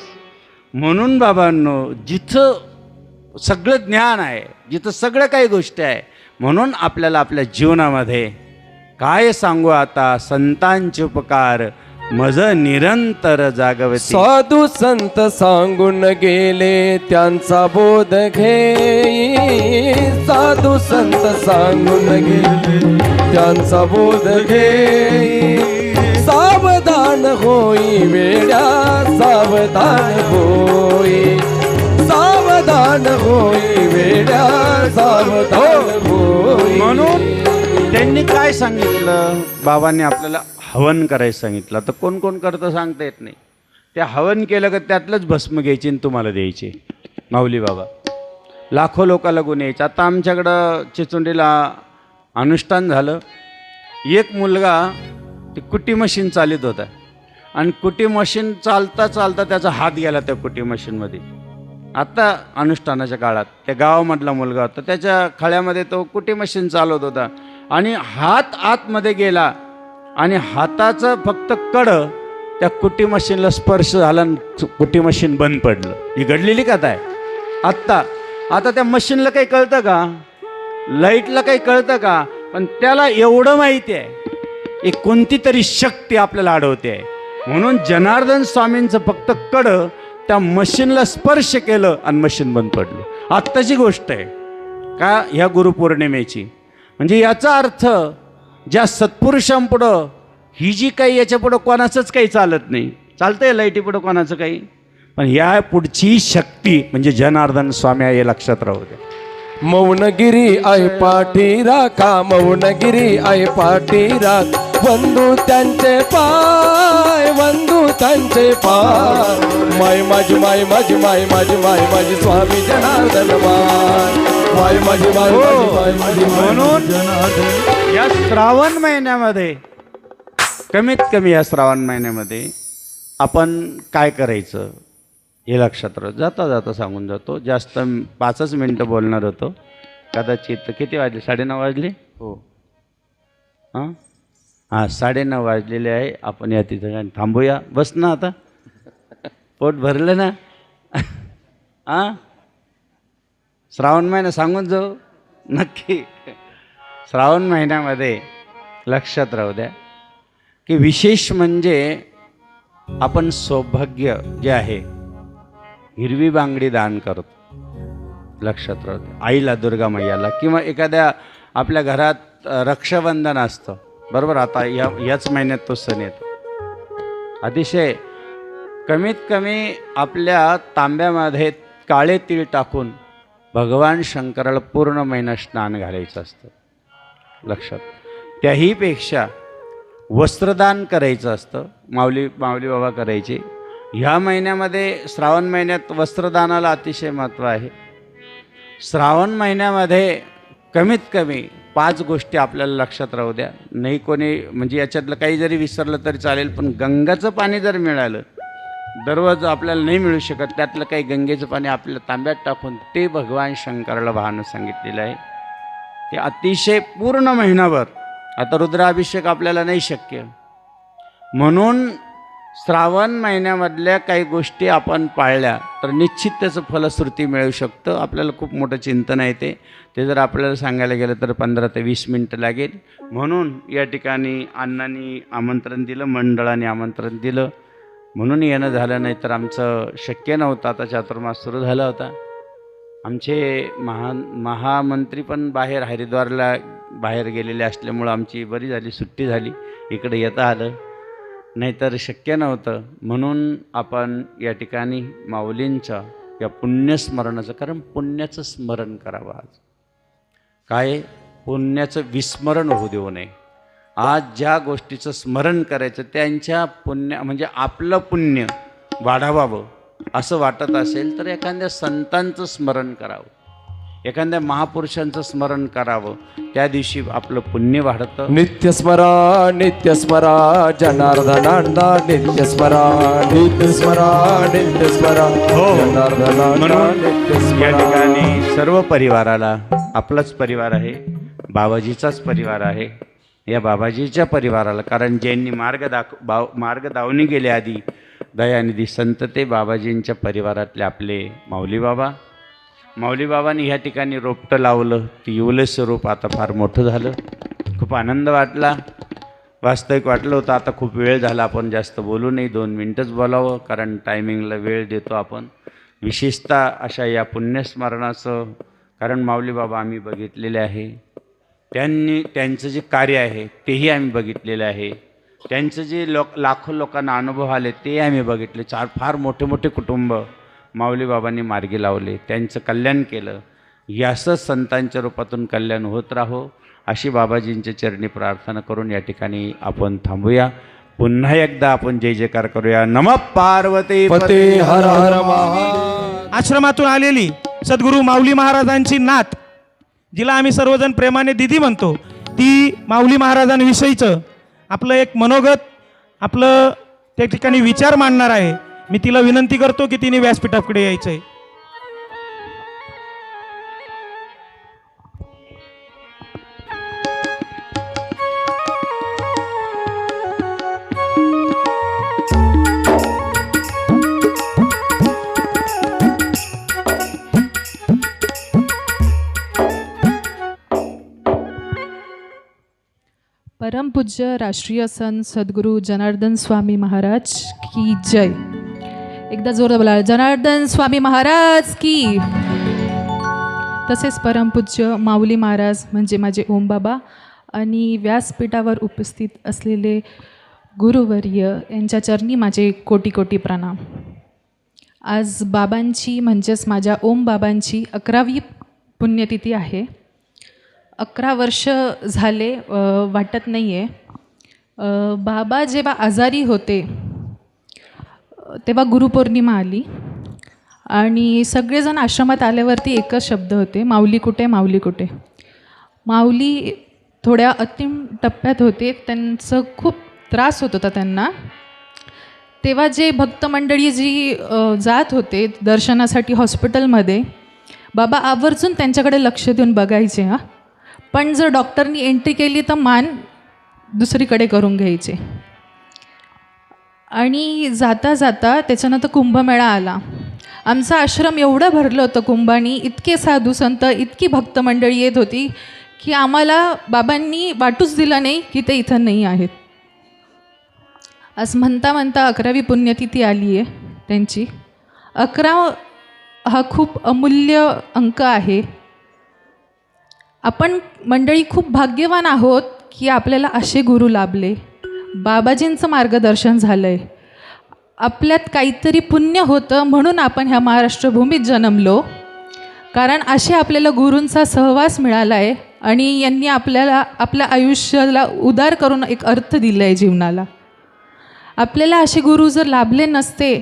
Speaker 4: म्हणून बाबांनो, जिथं सगळं ज्ञान आहे, जिथं सगळं काही गोष्टी आहे, म्हणून आपल्याला आपल्या जीवनामध्ये काय सांगू आता संतांचे उपकार मज निरंतर जागवती.
Speaker 1: साधू संत सांगून गेले त्यांचा बोध घे, साधू संत सांगून गेले त्यांचा बोध घे. सावधान होई वेड्या सावधान होई, सावधान होई वेड्या सावधान होई.
Speaker 4: म्हणून त्यांनी काय सांगितलं, बाबांनी आपल्याला हवन करायचं सांगितलं. तर कोण कोण करतं सांगता येत नाही. ते हवन केलं का त्यातलंच भस्म घ्यायची आणि तुम्हाला द्यायची. माऊली बाबा लाखो लोकाला गुण यायचे. आता आमच्याकडं चिचुंडीला अनुष्ठान झालं. एक मुलगा ते कुटी मशीन चालित होता आणि कुटी मशीन चालता चालता त्याचा हात गेला त्या कुटी मशीनमध्ये. आत्ता अनुष्ठानाच्या काळात त्या गावामधला मुलगा होता, त्याच्या खळ्यामध्ये तो कुटी मशीन चालवत होता आणि हात आतमध्ये गेला आणि हाताचं फक्त कडं त्या कुटी मशीनला स्पर्श झाला आणि कुटी मशीन बंद पडलं. ही घडलेली कथा आहे आत्ता. आता त्या मशीनला काही कळतं का, लाईटला काही कळतं का, पण त्याला एवढं माहिती आहे एक कोणती तरी शक्ती आपल्याला अडवते आहे. म्हणून जनार्दन स्वामींचं फक्त कडं त्या मशीनला स्पर्श केलं आणि मशीन बंद पडलं. आत्ताची गोष्ट आहे का ह्या गुरुपौर्णिमेची. म्हणजे याचा अर्थ ज्या सत्पुरुषांपुढं ही जी काही याच्यापुढं कोणाचंच काही चालत नाही. चालतंय लाईटीपुढं कोणाचं काही, पण या पुढची शक्ती म्हणजे जनार्दन स्वामी आहे हे लक्षात राहू द्या.
Speaker 1: मौनगिरी आहे पाठी राखा, मौनगिरी आहे पाठी राख. वंदू त्यांचे पाय, वंदू त्यांचे पाय. माय माझी माय माझी माय माझी माय माझी स्वामी जनार्दन माय. माय माझी माय माझी माय माझी माय.
Speaker 4: म्हणून या श्रावण महिन्यामध्ये कमीत कमी या श्रावण महिन्यामध्ये आपण काय करायचं हे लक्षात राहू. जाता जाता सांगून जातो. जास्त 5च मिनटं बोलणार होतो कदाचित. किती वाजले? 9:30 वाजले. हो हां हां 9:30 वाजलेले आहे. आपण या तिथं थांबूया. बस ना आता, पोट भरलं ना. हां श्रावण महिना सांगून जाऊ नक्की. श्रावण महिन्यामध्ये लक्षात राहू द्या की विशेष म्हणजे आपण सौभाग्य जे आहे हिरवी बांगडी दान करतो. लक्षात राहू द्या. आईला, दुर्गा मैयाला, किंवा एखाद्या आपल्या घरात रक्षाबंधन असतं बरोबर. आता याच महिन्यात तो सण येतो. अतिशय कमीत कमी आपल्या तांब्यामध्ये काळे तीळ टाकून भगवान शंकराला पूर्ण महिना स्नान घालायचं असतं. लक्षात. त्याहीपेक्षा वस्त्रदान करायचं असतं. माऊली बाबा करायचे. ह्या महिन्यामध्ये श्रावण महिन्यात वस्त्रदानाला अतिशय महत्त्व आहे. श्रावण महिन्यामध्ये कमीत कमी 5 गोष्टी आपल्याला लक्षात राहू द्या. नाही कोणी म्हणजे याच्यातलं काही जरी विसरलं तरी चालेल, पण गंगाचं पाणी जर मिळालं, दररोज आपल्याला नाही मिळू शकत, त्यातलं काही गंगेचं पाणी आपल्या तांब्यात टाकून ते भगवान शंकराला वाहनं सांगितलेलं आहे. ते अतिशय पूर्ण महिनाभर. आता रुद्राभिषेक आपल्याला नाही शक्य, म्हणून श्रावण महिन्यामधल्या काही गोष्टी आपण पाळल्या तर निश्चित त्याचं फलश्रुती मिळू शकतं. आपल्याला खूप मोठं चिंतन आहे ते जर आपल्याला सांगायला गेलं तर 15 ते 20 मिनटं लागेल. म्हणून या ठिकाणी अण्णांनी आमंत्रण दिलं, मंडळाने आमंत्रण दिलं म्हणून येणं झालं, नाही तर आमचं शक्य नव्हतं. आता चातुर्मास सुरू झाला होता. आमचे महामंत्री पण बाहेर हरिद्वारला बाहेर गेलेले असल्यामुळं आमची बरी झाली, सुट्टी झाली, इकडे येता आलं, नाहीतर शक्य नव्हतं. म्हणून आपण या ठिकाणी माऊलींच्या या पुण्यस्मरणाचं, कारण पुण्याचं स्मरण करावं. आज काय पुण्याचं विस्मरण होऊ देऊ नये. आज ज्या गोष्टीचं स्मरण करायचं त्यांच्या पुण्य म्हणजे आपलं पुण्य वाढावावं असं वाटत असेल तर एखाद्या संतांचं स्मरण करावं, एखाद्या महापुरुषांचं स्मरण करावं. त्या दिवशी आपलं पुण्य वाढतं.
Speaker 1: नित्य स्मरा नित्य स्मरा जनार्दनांना, नित्य स्मरा नित्य स्मरा नित्य स्मरा जनार्दनांना, नित्य
Speaker 4: या
Speaker 1: स्मरा.
Speaker 4: ठिकाणी सर्व परिवाराला, आपलाच परिवार आहे, बाबाजीचाच परिवार आहे, या बाबाजीच्या परिवाराला, कारण ज्यांनी मार्ग दावणी गेले आधी दयानिधी संत ते बाबाजींच्या परिवारातले आपले माऊली बाबा माऊलीबाबांनी ह्या ठिकाणी रोपटं लावलं, ती येवलेचं रोप आता फार मोठं झालं. खूप आनंद वाटला. वास्तविक वाटलं होतं आता खूप वेळ झाला, आपण जास्त बोलू नाही, 2 मिनटंच बोलावं, कारण टायमिंगला वेळ देतो आपण. विशेषतः अशा या पुण्यस्मरणाचं, कारण माऊलीबाबा आम्ही बघितलेले आहे, त्यांचं जे कार्य आहे तेही आम्ही बघितलेलं आहे. त्यांचं जे लाखो लोकांना अनुभव आले ते आम्ही बघितले. फार मोठे मोठे कुटुंब माऊलीबाबांनी मार्गी लावले, त्यांचं कल्याण केलं. यासच संतांच्या रूपातून कल्याण होत राहो अशी बाबाजींच्या चरणी प्रार्थना करून या ठिकाणी आपण थांबूया. पुन्हा एकदा आपण जय जयकार करूया. नमः पार्वती
Speaker 1: पते हर हर महादेव.
Speaker 3: आश्रमातून आलेली सद्गुरू माऊली महाराजांची नात, जिला आम्ही सर्वजण प्रेमाने दिदी म्हणतो, ती माऊली महाराजांविषयीचं आपलं एक मनोगत, आपलं त्या ठिकाणी विचार मांडणार आहे. मी तिला विनंती करतो की तिने व्यासपीठाकडे यायचं आहे.
Speaker 5: परमपूज्य राष्ट्रीय संत सद्गुरू जनार्दन स्वामी महाराज की जय. एकदा जोरदार बोला, जनार्दन स्वामी महाराज की. तसेच परमपूज्य माऊली महाराज म्हणजे माझे ओमबाबा आणि व्यासपीठावर उपस्थित असलेले गुरुवर्य यांच्या चरणी माझे कोटी कोटी प्रणाम. आज बाबांची म्हणजेच माझ्या ओमबाबांची 11वी पुण्यतिथी आहे. 11 वर्ष झाले वाटत नाही आहे. बाबा जेव्हा आजारी होते तेव्हा गुरुपौर्णिमा आली आणि सगळेजण आश्रमात आल्यावरती एकच शब्द होते, माऊली कुठे, माऊली कुठे. माऊली थोड्या अंतिम टप्प्यात होते, त्यांचं खूप त्रास होत होता त्यांना. तेव्हा जे भक्तमंडळी जी जात होते दर्शनासाठी हॉस्पिटलमध्ये, बाबा आवर्जून त्यांच्याकडे लक्ष देऊन बघायचे. हां, पण जर डॉक्टरनी एंट्री केली तर मान दुसरीकडे करून घ्यायचे. आणि जाता जाता त्याच्यानंतर कुंभमेळा आला. आमचं आश्रम एवढं भरलं होतं कुंभानी, इतके साधू संत, इतकी भक्तमंडळी येत होती की आम्हाला बाबांनी वाटूच दिलं नाही की ते इथं नाही आहेत. आज म्हणता म्हणता 11वी पुण्यतिथी आली आहे त्यांची. 11 हा खूप अमूल्य अंक आहे. आपण मंडळी खूप भाग्यवान आहोत की आपल्याला असे गुरु लाभले, बाबाजींचं मार्गदर्शन झालं आहे. आपल्यात काहीतरी पुण्य होतं म्हणून आपण ह्या महाराष्ट्रभूमीत जन्मलो, कारण असे आपल्याला गुरूंचा सहवास मिळाला आहे आणि यांनी आपल्याला आपल्या आयुष्याला उदार करून एक अर्थ दिला आहे जीवनाला. आपल्याला असे गुरु जर लाभले नसते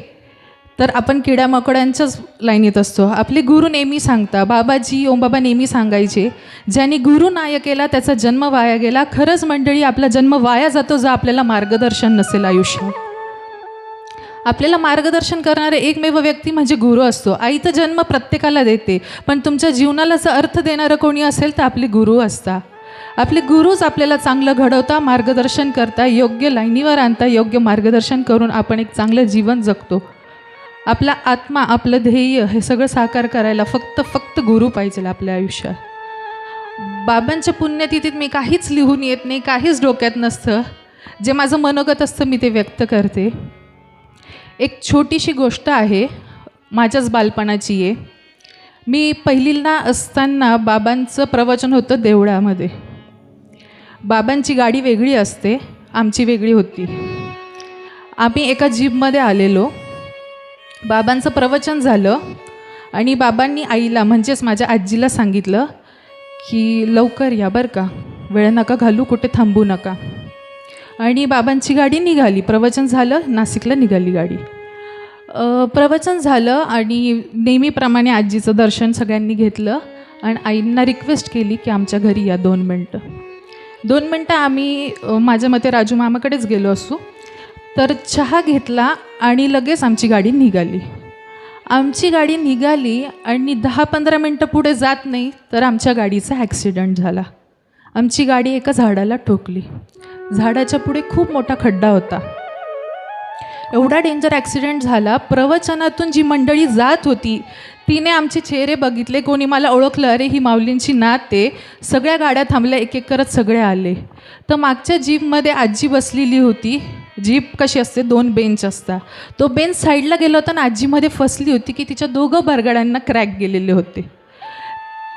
Speaker 5: तर आपण किड्यामकोड्यांच्याच लाईनीत असतो. आपले गुरु नेहमी सांगता, बाबाजी ओमबाबा नेहमी सांगायचे, ज्यांनी गुरु नाही केला त्याचा जन्म वाया गेला. खरंच मंडळी, आपला जन्म वाया जातो जर आपल्याला मार्गदर्शन नसेल आयुष्यात. आपल्याला मार्गदर्शन करणारे एकमेव व्यक्ती म्हणजे गुरु असतो. आई तर जन्म प्रत्येकाला देते, पण तुमच्या जीवनाला जर अर्थ देणारं कोणी असेल तर आपले गुरु असतात. आपले गुरुच आपल्याला चांगलं घडवता, मार्गदर्शन करता, योग्य लाईनीवर आणता, योग्य मार्गदर्शन करून आपण एक चांगलं जीवन जगतो. आपला आत्मा, आपलं ध्येय हे सगळं साकार करायला फक्त गुरु पाहिजे आपल्या आयुष्यात. बाबांच्या पुण्यतिथीत मी काहीच लिहून येत नाही, काहीच डोक्यात नसतं. जे माझं मनोगत असतं मी ते व्यक्त करते. एक छोटीशी गोष्ट आहे, माझ्याच बालपणाची आहे. मी पहिलीला असताना बाबांचं प्रवचन होतं देवळामध्ये. बाबांची गाडी वेगळी असते, आमची वेगळी होती. आम्ही एका जीपमध्ये आलेलो. बाबांचं प्रवचन झालं आणि बाबांनी आईला म्हणजेच माझ्या आजीला सांगितलं की लवकर या बरं का, वेळ नका घालू, कुठे थांबू नका. आणि बाबांची गाडी निघाली. प्रवचन झालं, नाशिकला निघाली गाडी. प्रवचन झालं आणि नेहमीप्रमाणे आजीचं दर्शन सगळ्यांनी घेतलं आणि आईंना रिक्वेस्ट केली की आमच्या घरी या 2 मिनटं. 2 मिनटं आम्ही माझ्या मते राजू मामाकडेच गेलो असू. तर चहा घेतला आणि लगेच आमची गाडी निघाली. आमची गाडी निघाली आणि 10-15 मिनटं पुढे जात नाही तर आमच्या गाडीचा ॲक्सिडेंट झाला. आमची गाडी एका झाडाला ठोकली. झाडाच्या पुढे खूप मोठा खड्डा होता. एवढा डेंजर ॲक्सिडेंट झाला. प्रवचनातून जी मंडळी जात होती तिने आमचे चेहरे बघितले, कोणी मला ओळखलं, अरे ही माऊलींची नात आहे. सगळ्या गाड्या थांबल्या, एक एक करत सगळे आले. तर मागच्या जीपमध्ये आजी बसलेली होती. जीप कशी असते, 2 बेंच असतात. तो बेंच साईडला गेला होता आणि आजीमध्ये फसली होती की तिच्या दोघं बरगड्यांना क्रॅक गेलेले होते.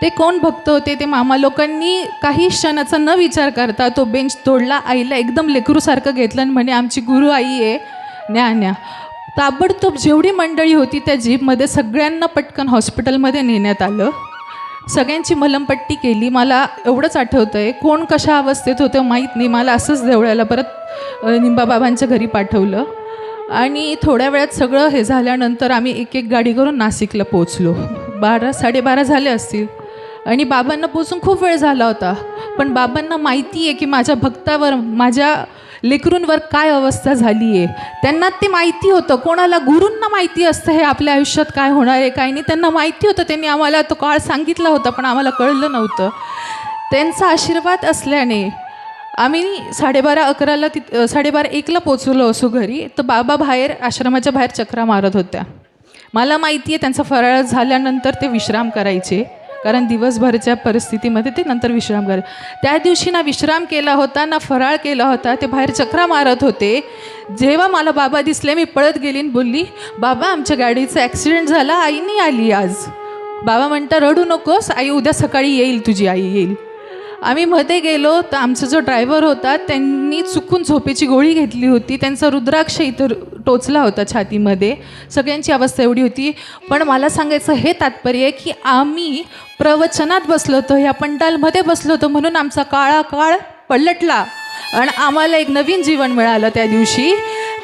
Speaker 5: ते कोण भक्त होते, ते मामा लोकांनी काही क्षणाचा न विचार करता तो बेंच तोडला. आईला एकदम लेकरूसारखं घेतलं आणि म्हणे आमची गुरु आई आहे, न्या न्या. ताबडतोब जेवढी मंडळी होती त्या जीपमध्ये सगळ्यांना पटकन हॉस्पिटलमध्ये नेण्यात आलं. सगळ्यांची मलमपट्टी केली. मला एवढंच आठवतं आहे, कोण कशा अवस्थेत होतं माहीत नाही. मला असंच देवळाला परत निंबाबाबांच्या घरी पाठवलं आणि थोड्या वेळात सगळं हे झाल्यानंतर आम्ही एक एक गाडी करून नाशिकला पोचलो. 12-12:30 झाले असतील आणि बाबांना पोचून खूप वेळ झाला होता. पण बाबांना माहिती आहे की माझ्या भक्तावर, माझ्या लेकरूंवर काय अवस्था झाली आहे. त्यांना ते माहिती होतं. कोणाला गुरूंना माहिती असतं हे आपल्या आयुष्यात काय होणार आहे काय नाही, त्यांना माहिती होतं. त्यांनी आम्हाला तो काळ सांगितला होता पण आम्हाला कळलं नव्हतं. त्यांचा आशीर्वाद असल्याने आम्ही 12:30-11ला 12:30-1ला पोचलो असो घरी. तर बाबा बाहेर, आश्रमाच्या बाहेर चक्रा मारत होत्या. मला माहिती आहे त्यांचा फराळ झाल्यानंतर ते विश्राम करायचे, कारण दिवसभरच्या परिस्थितीमध्ये ते नंतर विश्राम करायचे. त्या दिवशी ना विश्राम केला होता ना फराळ केला होता. ते बाहेर चक्रा मारत होते. जेव्हा मला बाबा दिसले मी पळत गेली आणि बोलली, बाबा आमच्या गाडीचा ॲक्सिडेंट झाला, आई नाही आली आज. बाबा म्हणता रडू नकोस, आई उद्या सकाळी येईल, तुझी आई येईल. आम्ही मध्ये गेलो तर आमचा जो ड्रायव्हर होता त्यांनी चुकून झोपेची गोळी घेतली होती. त्यांचा रुद्राक्ष इथं टोचला होता छातीमध्ये. सगळ्यांची अवस्था एवढी होती. पण मला सांगायचं हे तात्पर्य आहे की आम्ही प्रवचनात बसलो होतो, ह्या पंडालमध्ये बसलो होतो, म्हणून आमचा काळा काळ पलटला आणि आम्हाला एक नवीन जीवन मिळालं त्या दिवशी.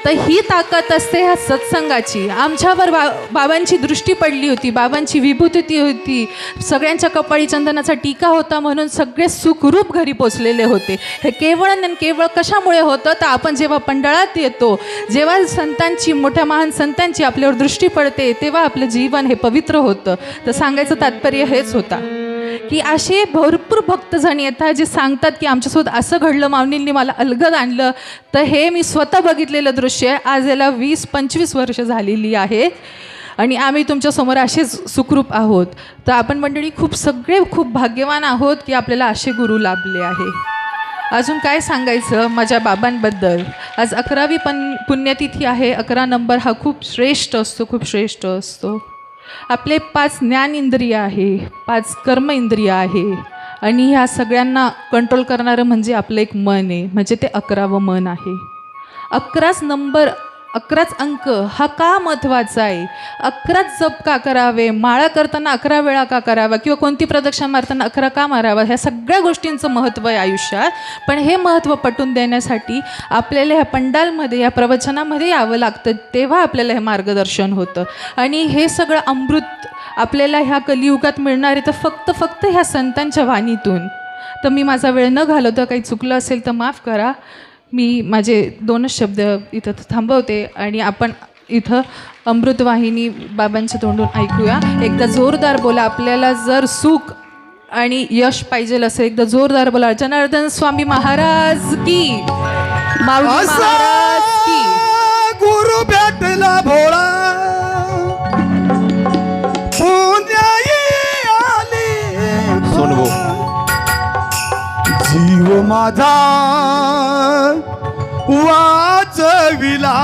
Speaker 5: तर ही ताकद असते ह्या सत्संगाची. आमच्यावर बाबांची दृष्टी पडली होती, बाबांची विभूती होती, सगळ्यांच्या कपाळी चंदनाचा टीका होता, म्हणून सगळे सुखरूप घरी पोचलेले होते. हे केवळ आणि केवळ कशामुळे होतं तर आपण जेव्हा पंडाळात येतो, जेव्हा संतांची, मोठ्या महान संतांची आपल्यावर दृष्टी पडते, तेव्हा आपलं जीवन हे पवित्र होतं. तर सांगायचं तात्पर्य हेच होता की असे भरपूर भक्तजण येतात जे सांगतात की आमच्यासोबत असं घडलं, माऊलींनी मला अलगद आणलं. तर हे मी स्वतः बघितलेलं दृश्य आहे. आज याला 20-25 वर्ष झालेली आहेत आणि आम्ही तुमच्यासमोर असेच सुखरूप आहोत. तर आपण मंडळी सगळे खूप भाग्यवान आहोत की आपल्याला असे गुरु लाभले आहे. अजून काय सांगायचं माझ्या बाबांबद्दल. आज 11वी पुण्यतिथी आहे. 11 नंबर हा खूप श्रेष्ठ असतो, खूप श्रेष्ठ असतो. आपले 5 ज्ञान इंद्रिय आहे, 5 कर्म इंद्रिय आहे आणि ह्या सगळ्यांना कंट्रोल करणारं म्हणजे आपलं एक मन आहे, म्हणजे ते 11वं मन आहे. 11च नंबर, 11च अंक हा का महत्त्वाचा आहे. 11च जप का करावे, माळा करताना 11 वेळा का करावा, किंवा कोणती प्रदक्षिणा मारताना 11 का मारावा, ह्या सगळ्या गोष्टींचं महत्त्व आहे आयुष्यात. पण हे महत्त्व पटवून देण्यासाठी आपल्याला ह्या पंडालमध्ये, या प्रवचनामध्ये यावं लागतं, तेव्हा आपल्याला हे मार्गदर्शन होतं. आणि हे सगळं अमृत आपल्याला ह्या कलियुगात मिळणार आहे तर फक्त ह्या संतांच्या वाणीतून. तर मी माझा वेळ न घालवता काही चुकलं असेल तर माफ करा. मी माझे 2च शब्द इथं थांबवते आणि आपण इथं अमृतवाहिनी बाबांच्या तोंडून ऐकूया. एकदा जोरदार बोला. आपल्याला जर सुख आणि यश पाहिजे असेल एकदा जोरदार बोला. जनार्दन स्वामी महाराज की, माऊली महाराज की.
Speaker 2: गुरु भेटला भोळा, पुण्याई आली
Speaker 1: सोनभो.
Speaker 2: जीव माझा वाचविला,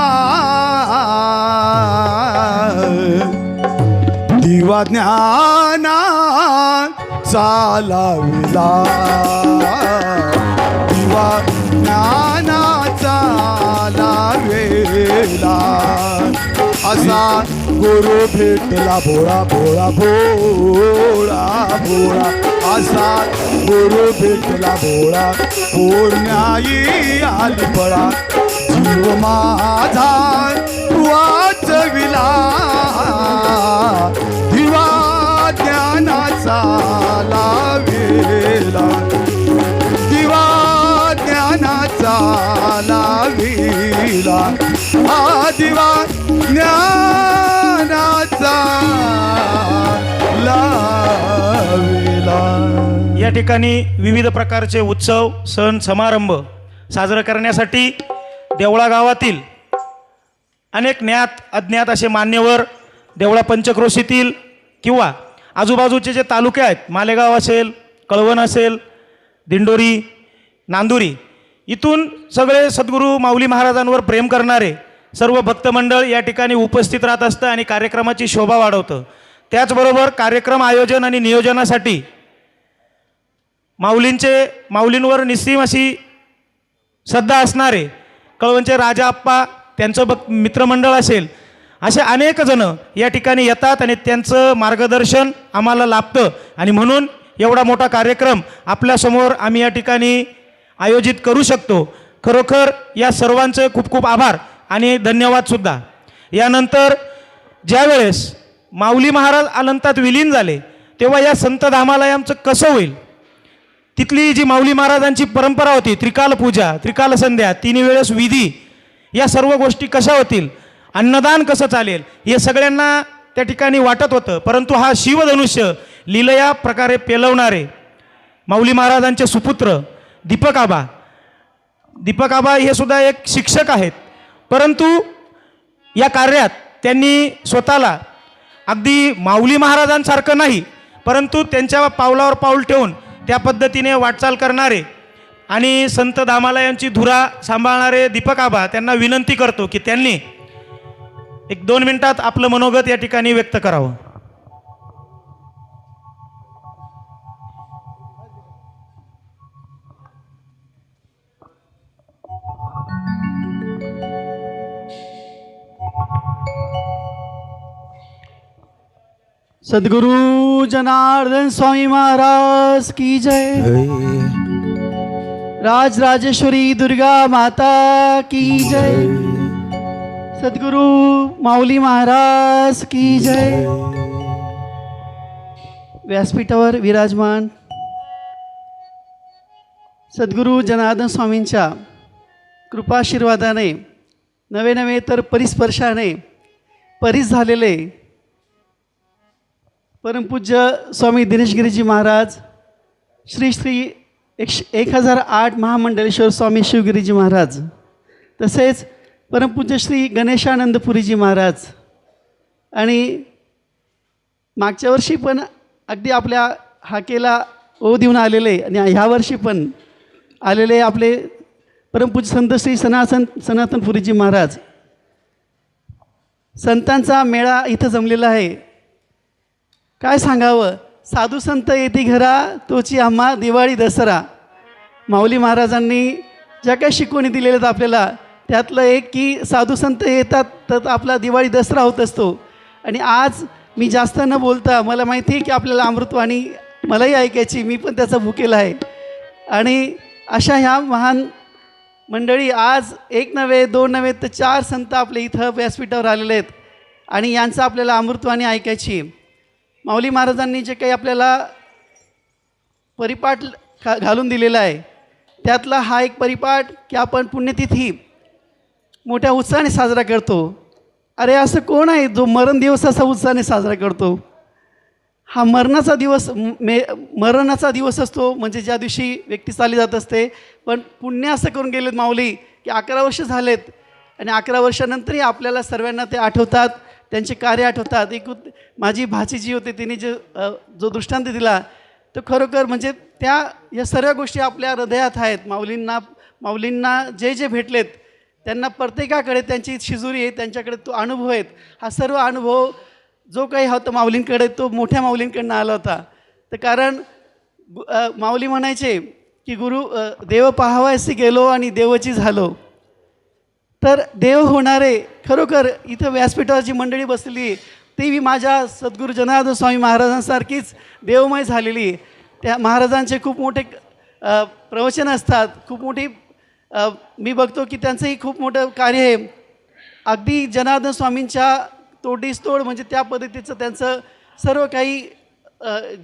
Speaker 2: दिवा ज्ञाना चालविला, दिवा ज्ञाना चालविला. असा गुरु भेटला भोळा भोळा भोळा भोळा. असा गुरु भेटला भोळा, पुण्याई आली पळा. जीव माझा वाचविला, दिवा ज्ञानाचा लाविला, दिवा ज्ञानाचा लाविला, हा दिवा ज्ञानाचा लाविला.
Speaker 3: या ठिकाणी विविध प्रकारचे उत्सव, सण, समारंभ साजरा करण्यासाठी देवळा गावातील अनेक ज्ञात अज्ञात असे मान्यवर, देवळा पंचक्रोशीतील किंवा आजूबाजूचे जे तालुके आहेत, मालेगाव असेल, कळवण असेल, दिंडोरी, नांदुरी, इथून सगळे सद्गुरू माऊली महाराजांवर प्रेम करणारे सर्व भक्तमंडळ या ठिकाणी उपस्थित राहत असतं आणि कार्यक्रमाची शोभा वाढवतं. त्याचबरोबर कार्यक्रम आयोजन आणि नियोजनासाठी माऊलींवर निस्सीम अशी श्रद्धा असणारे कळवणचे राजा आप्पा, त्यांचं मित्रमंडळ असेल, असे अनेक जण या ठिकाणी येतात आणि त्यांचं मार्गदर्शन आम्हाला लाभतं आणि म्हणून एवढा मोठा कार्यक्रम आपल्यासमोर आम्ही या ठिकाणी आयोजित करू शकतो. खरोखर या सर्वांचे खूप खूप आभार आणि धन्यवादसुद्धा. यानंतर ज्यावेळेस माऊली महाराज अनंतात विलीन झाले तेव्हा या संत धामालयाचं कसं होईल, तिथली जी माऊली महाराजांची परंपरा होती, त्रिकाल पूजा, त्रिकाल संध्या, 3 वेळेस विधी, या सर्व गोष्टी कशा होतील, अन्नदान कसं चालेल, हे सगळ्यांना त्या ठिकाणी वाटत होतं. परंतु हा शिवधनुष्य लीलया प्रकारे पेलवणारे माऊली महाराजांचे सुपुत्र दीपक आबा हे सुद्धा एक शिक्षक आहेत. परंतु या कार्यात त्यांनी स्वतःला अगदी माऊली महाराजांसारखं नाही, परंतु त्यांच्या पावलावर पाऊल ठेवून त्या पद्धतीने वाटचाल करणारे आणि संत धामालयांची धुरा सांभाळणारे दीपक आबा, त्यांना विनंती करतो की त्यांनी 1-2 मिनिटात आपलं मनोगत या ठिकाणी व्यक्त करावं.
Speaker 2: सद्गुरु जनार्दन स्वामी महाराज की जय. राजराजेश्वरी दुर्गा माता की जय. सद्गुरु माऊली महाराज की जय. व्यासपीठावर विराजमान सद्गुरु जनार्दन स्वामींच्या कृपाशीर्वादाने नवे तर परिस्पर्शाने परीस झालेले परमपूज्य स्वामी दिनेशगिरीजी महाराज, श्री 1008 महामंडलेश्वर स्वामी शिवगिरीजी महाराज, तसेच परमपूज्य श्री गणेशानंदपुरीजी महाराज आणि मागच्या वर्षी पण अगदी आपल्या हाकेला ओ देऊन आलेले आणि ह्या वर्षी पण आलेले आपले परमपूज्य संत श्री सनातनपुरीजी महाराज. संतांचा मेळा इथं जमलेला आहे. काय सांगावं, साधू संत येती घरा तोची आम्हा दिवाळी दसरा. माऊली महाराजांनी ज्या काही शिकवणी दिलेल्या आहेत आपल्याला, त्यातलं एक की साधू संत येतात तर आपला दिवाळी दसरा होत असतो. आणि आज मी जास्त न बोलता, मला माहिती आहे की आपल्याला अमृतवाणी मलाही ऐकायची, मी पण त्याचा भुकेला आहे. आणि अशा ह्या महान मंडळी आज 1 नव्हे 2 नव्हे तर 4 संत आपले इथं व्यासपीठावर आलेले आहेत आणि यांचं आपल्याला अमृतवाणी ऐकायची. माऊली महाराजांनी जे काही आपल्याला परिपाठ घालून दिलेला आहे, त्यातला हा एक परिपाठ की आपण पुण्यतिथी मोठ्या उत्साहाने साजरा करतो. अरे असं कोण आहे जो मरण दिवस असा उत्साहाने साजरा करतो? हा मरणाचा दिवस असतो, म्हणजे ज्या दिवशी व्यक्ती चाली जात असते. पण पुण्य असं करून गेलेत माऊली की 11 वर्ष झालेत आणि 11 वर्षानंतरही आपल्याला सर्वांना ते आठवतात, त्यांचे कार्य आठवतात. एक माझी भाची जी होती तिने जो दृष्टांत दिला तो खरोखर म्हणजे या सर्व गोष्टी आपल्या हृदयात आहेत. माऊलींना जे भेटलेत त्यांना प्रत्येकाकडे त्यांची शिजुरी आहे, त्यांच्याकडे तो अनुभव आहेत. हा सर्व अनुभव जो काही होता माऊलींकडे तो मोठ्या माऊलींकडनं आला होता. तर कारण माऊली म्हणायचे की देव पाहावयासी गेलो आणि देवची झालो. तर देव होणारे खरोखर इथं व्यासपीठावर जी मंडळी बसलेली ती माझ्या सद्गुरू जनार्दन स्वामी महाराजांसारखीच देवमय झालेली. त्या महाराजांचे खूप मोठे प्रवचन असतात, खूप मोठी मी बघतो की त्यांचंही खूप मोठं कार्य आहे. अगदी जनार्दन स्वामींच्या तोडीसतोड म्हणजे त्या पद्धतीचं त्यांचं सर्व काही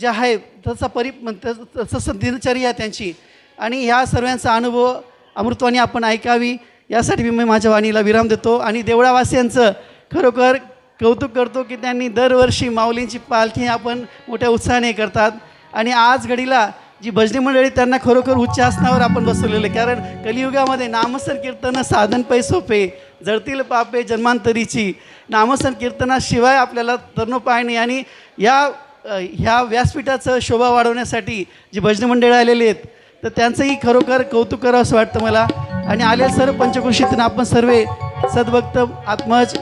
Speaker 2: जे आहे तसं दिनचर्या त्यांची. आणि ह्या सर्वांचा अनुभव अमृतवाणी आपण ऐकावी यासाठी मी माझ्या वाणीला विराम देतो. आणि देवळावासियांचं खरोखर कौतुक करतो की त्यांनी दरवर्षी माऊलींची पालखी आपण मोठ्या उत्साहाने करतात. आणि आज घडीला जी भजनी मंडळी त्यांना खरोखर उच्च आसनावर आपण बसवलेलं आहे. कारण कलियुगामध्ये नामसंकीर्तन साधन पै सोपे
Speaker 6: जळतील पापे जन्मांतरीची, नामसंकीर्तनाशिवाय आपल्याला तरणोपाय नाही. आणि ह्या व्यासपीठाचं शोभा वाढवण्यासाठी जी भजन मंडळी आलेली आहेत तर त्यांचंही खरोखर कौतुक करावं असं वाटतं मला. आणि आले सर्व पंचक्रोशीतून आपण सर्व सद्भक्त आत्मज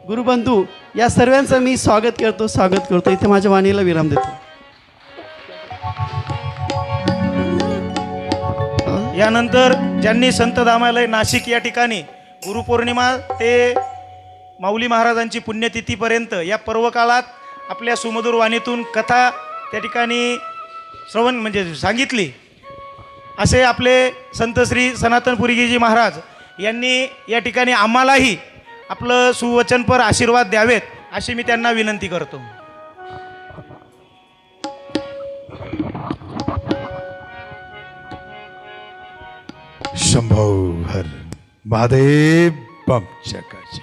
Speaker 6: गुरुबंधू या सर्वांचं मी स्वागत करतो. इथे माझ्या वाणीला विराम देतो.
Speaker 3: यानंतर ज्यांनी संत दामालय नाशिक या ठिकाणी गुरुपौर्णिमा ते माऊली महाराजांची पुण्यतिथीपर्यंत या पर्वकाळात आपल्या सुमधुर वाणीतून कथा त्या ठिकाणी श्रवण म्हणजे सांगितली, असे आपले संत श्री सनातन पुरीजी महाराज यांनी या ठिकाणी आम्हालाही आपलं सुवचनपर आशीर्वाद द्यावेत अशी मी त्यांना विनंती करतो.
Speaker 2: शंभो हर महादेव बम चकाचे.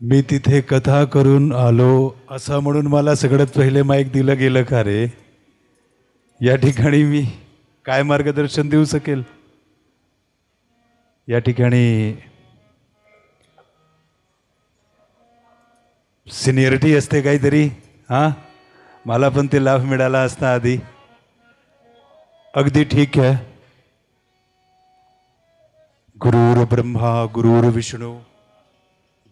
Speaker 2: मी तिथे कथा करून आलो असं म्हणून मला सगळ्यात पहिले माईक दिलं गेलं का रे? या ठिकाणी मी काय मार्गदर्शन देऊ शकेल? या ठिकाणी सिनियरिटी असते काहीतरी. हां, मला पण ते लाभ मिळाला असता आधी. अगदी ठीक आहे. गुरुर ब्रह्मा गुरुर विष्णू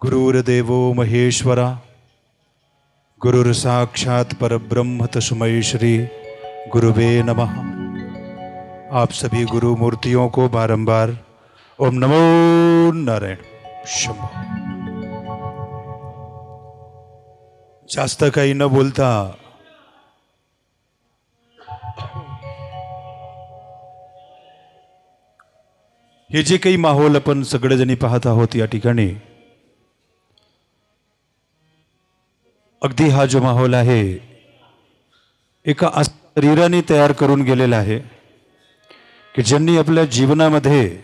Speaker 2: गुरुर्देवो महेश्वरा गुरुर साक्षात परब्रह्म तस्मै श्री गुरुवे नमः. आप सभी गुरु मूर्तियों को बारंबार ओम नमो नारायण शंभो. जास्त काही न बोलता हे जे काही माहोल आपण सगळेजणी पाहत आहोत या ठिकाणी, अगदी हा जो माहोल आहे एका शरीराने तयार करून गेलेला आहे की ज्यांनी आपल्या जीवनामध्ये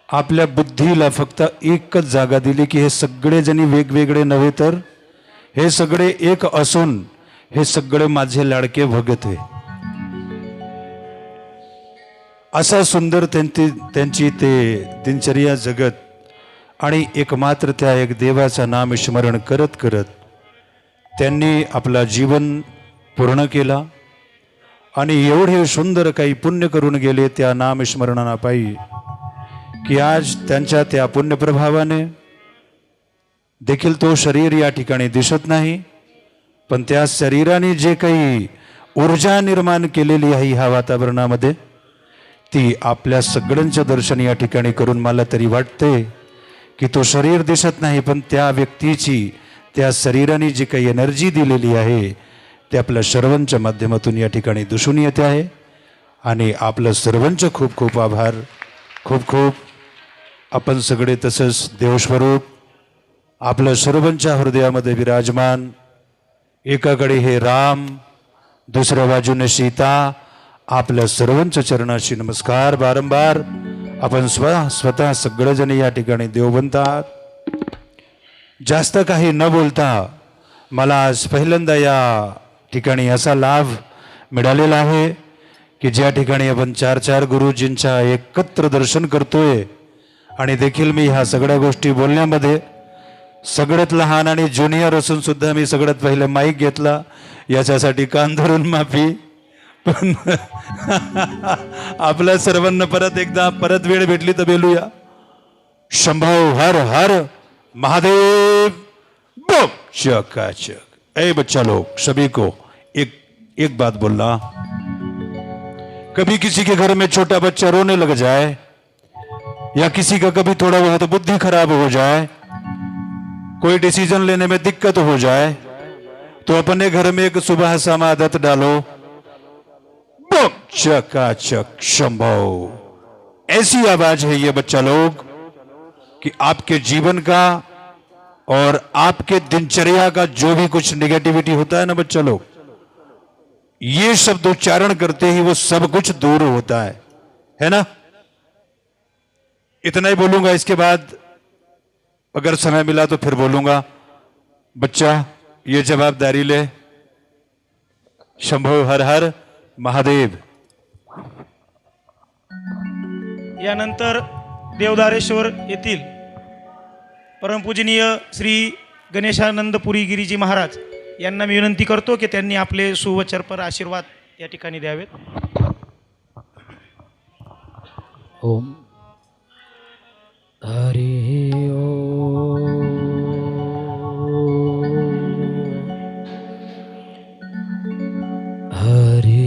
Speaker 2: आपल्या बुद्धीला फक्त एकच जागा दिली की हे सगळे जणी वेगवेगळे नव्हे तर हे सगळे एक असून हे सगळे माझे लाडके भगत आहे. असा सुंदर त्यांची ते दिनचर्या जगत आणि एकमात्र त्या एक देवाचं नाम स्मरण करत करत त्यांनी आपला जीवन पूर्ण केला. आणि एवढे सुंदर काही पुण्य करून गेले त्या नामस्मरणाना पायी की आज त्यांच्या त्या पुण्यप्रभावाने देखील तो शरीर या ठिकाणी दिसत नाही, पण त्या शरीराने जे काही ऊर्जा निर्माण केलेली आहे ह्या वातावरणामध्ये ती आपल्या सगळ्यांच्या दर्शन या ठिकाणी करून मला तरी वाटते की तो शरीर दिसत नाही, पण त्या व्यक्तीची त्या शरीराने जी काही एनर्जी दिलेली आहे ते आपल्या सर्वांच्या माध्यमातून या ठिकाणी दिसून येते आहे. आणि आपलं सर्वांचं खूप खूप आभार. खूप खूप आपण सगळे तसंच देवस्वरूप आपल्या सर्वांच्या हृदयामध्ये विराजमान. एकाकडे हे राम, दुसऱ्या बाजूने सीता. आपल्या सर्वांच्या चरणाशी नमस्कार बारंबार. आपण स्वतः सगळेजण या ठिकाणी देव बनतात. जास्त काही न बोलता मला आज पहिल्यांदा या ठिकाणी असा लाभ मिळालेला आहे की ज्या ठिकाणी आपण 4 गुरुजींच्या एकत्र दर्शन करतोय आणि देखील मी ह्या सगळ्या गोष्टी बोलण्यामध्ये सगळ्यात लहान आणि ज्युनियर असून सुद्धा मी सगळ्यात पहिले माईक घेतला, याच्यासाठी कान धरून माफी. पण आपल्या सर्वांना परत वेळ भेटली तर बोलूया. शंभो हर हर महादेव बम चकाचक. ए बच्चा लोग सभी को एक बात बोलना, कभी किसी के घर में छोटा बच्चा रोने लग जाए या किसी का कभी थोड़ा बहुत बुद्धि खराब हो जाए, कोई डिसीजन लेने में दिक्कत हो जाए तो अपने घर में एक सुबह शाम आदत डालो, बम चकाचक शंभो. ऐसी आवाज है ये बच्चा लोग कि आपके जीवन का और आपके दिनचर्या का जो भी कुछ निगेटिविटी होता है ना बच्चा लोग, ये शब्द उच्चारण करते ही वो सब कुछ दूर होता है ना. इतना ही बोलूंगा, इसके बाद अगर समय मिला तो फिर बोलूंगा. बच्चा ये जवाबदारी ले. शंभो हर हर महादेव.
Speaker 3: यानंतर देवदारेश्वर येथील परमपूजनीय श्री गणेशानंदपुरी गिरीजी महाराज यांना मी विनंती करतो की त्यांनी आपले सुवचरपर आशीर्वाद या ठिकाणी द्यावेत.
Speaker 1: ओम हरी ओम हरी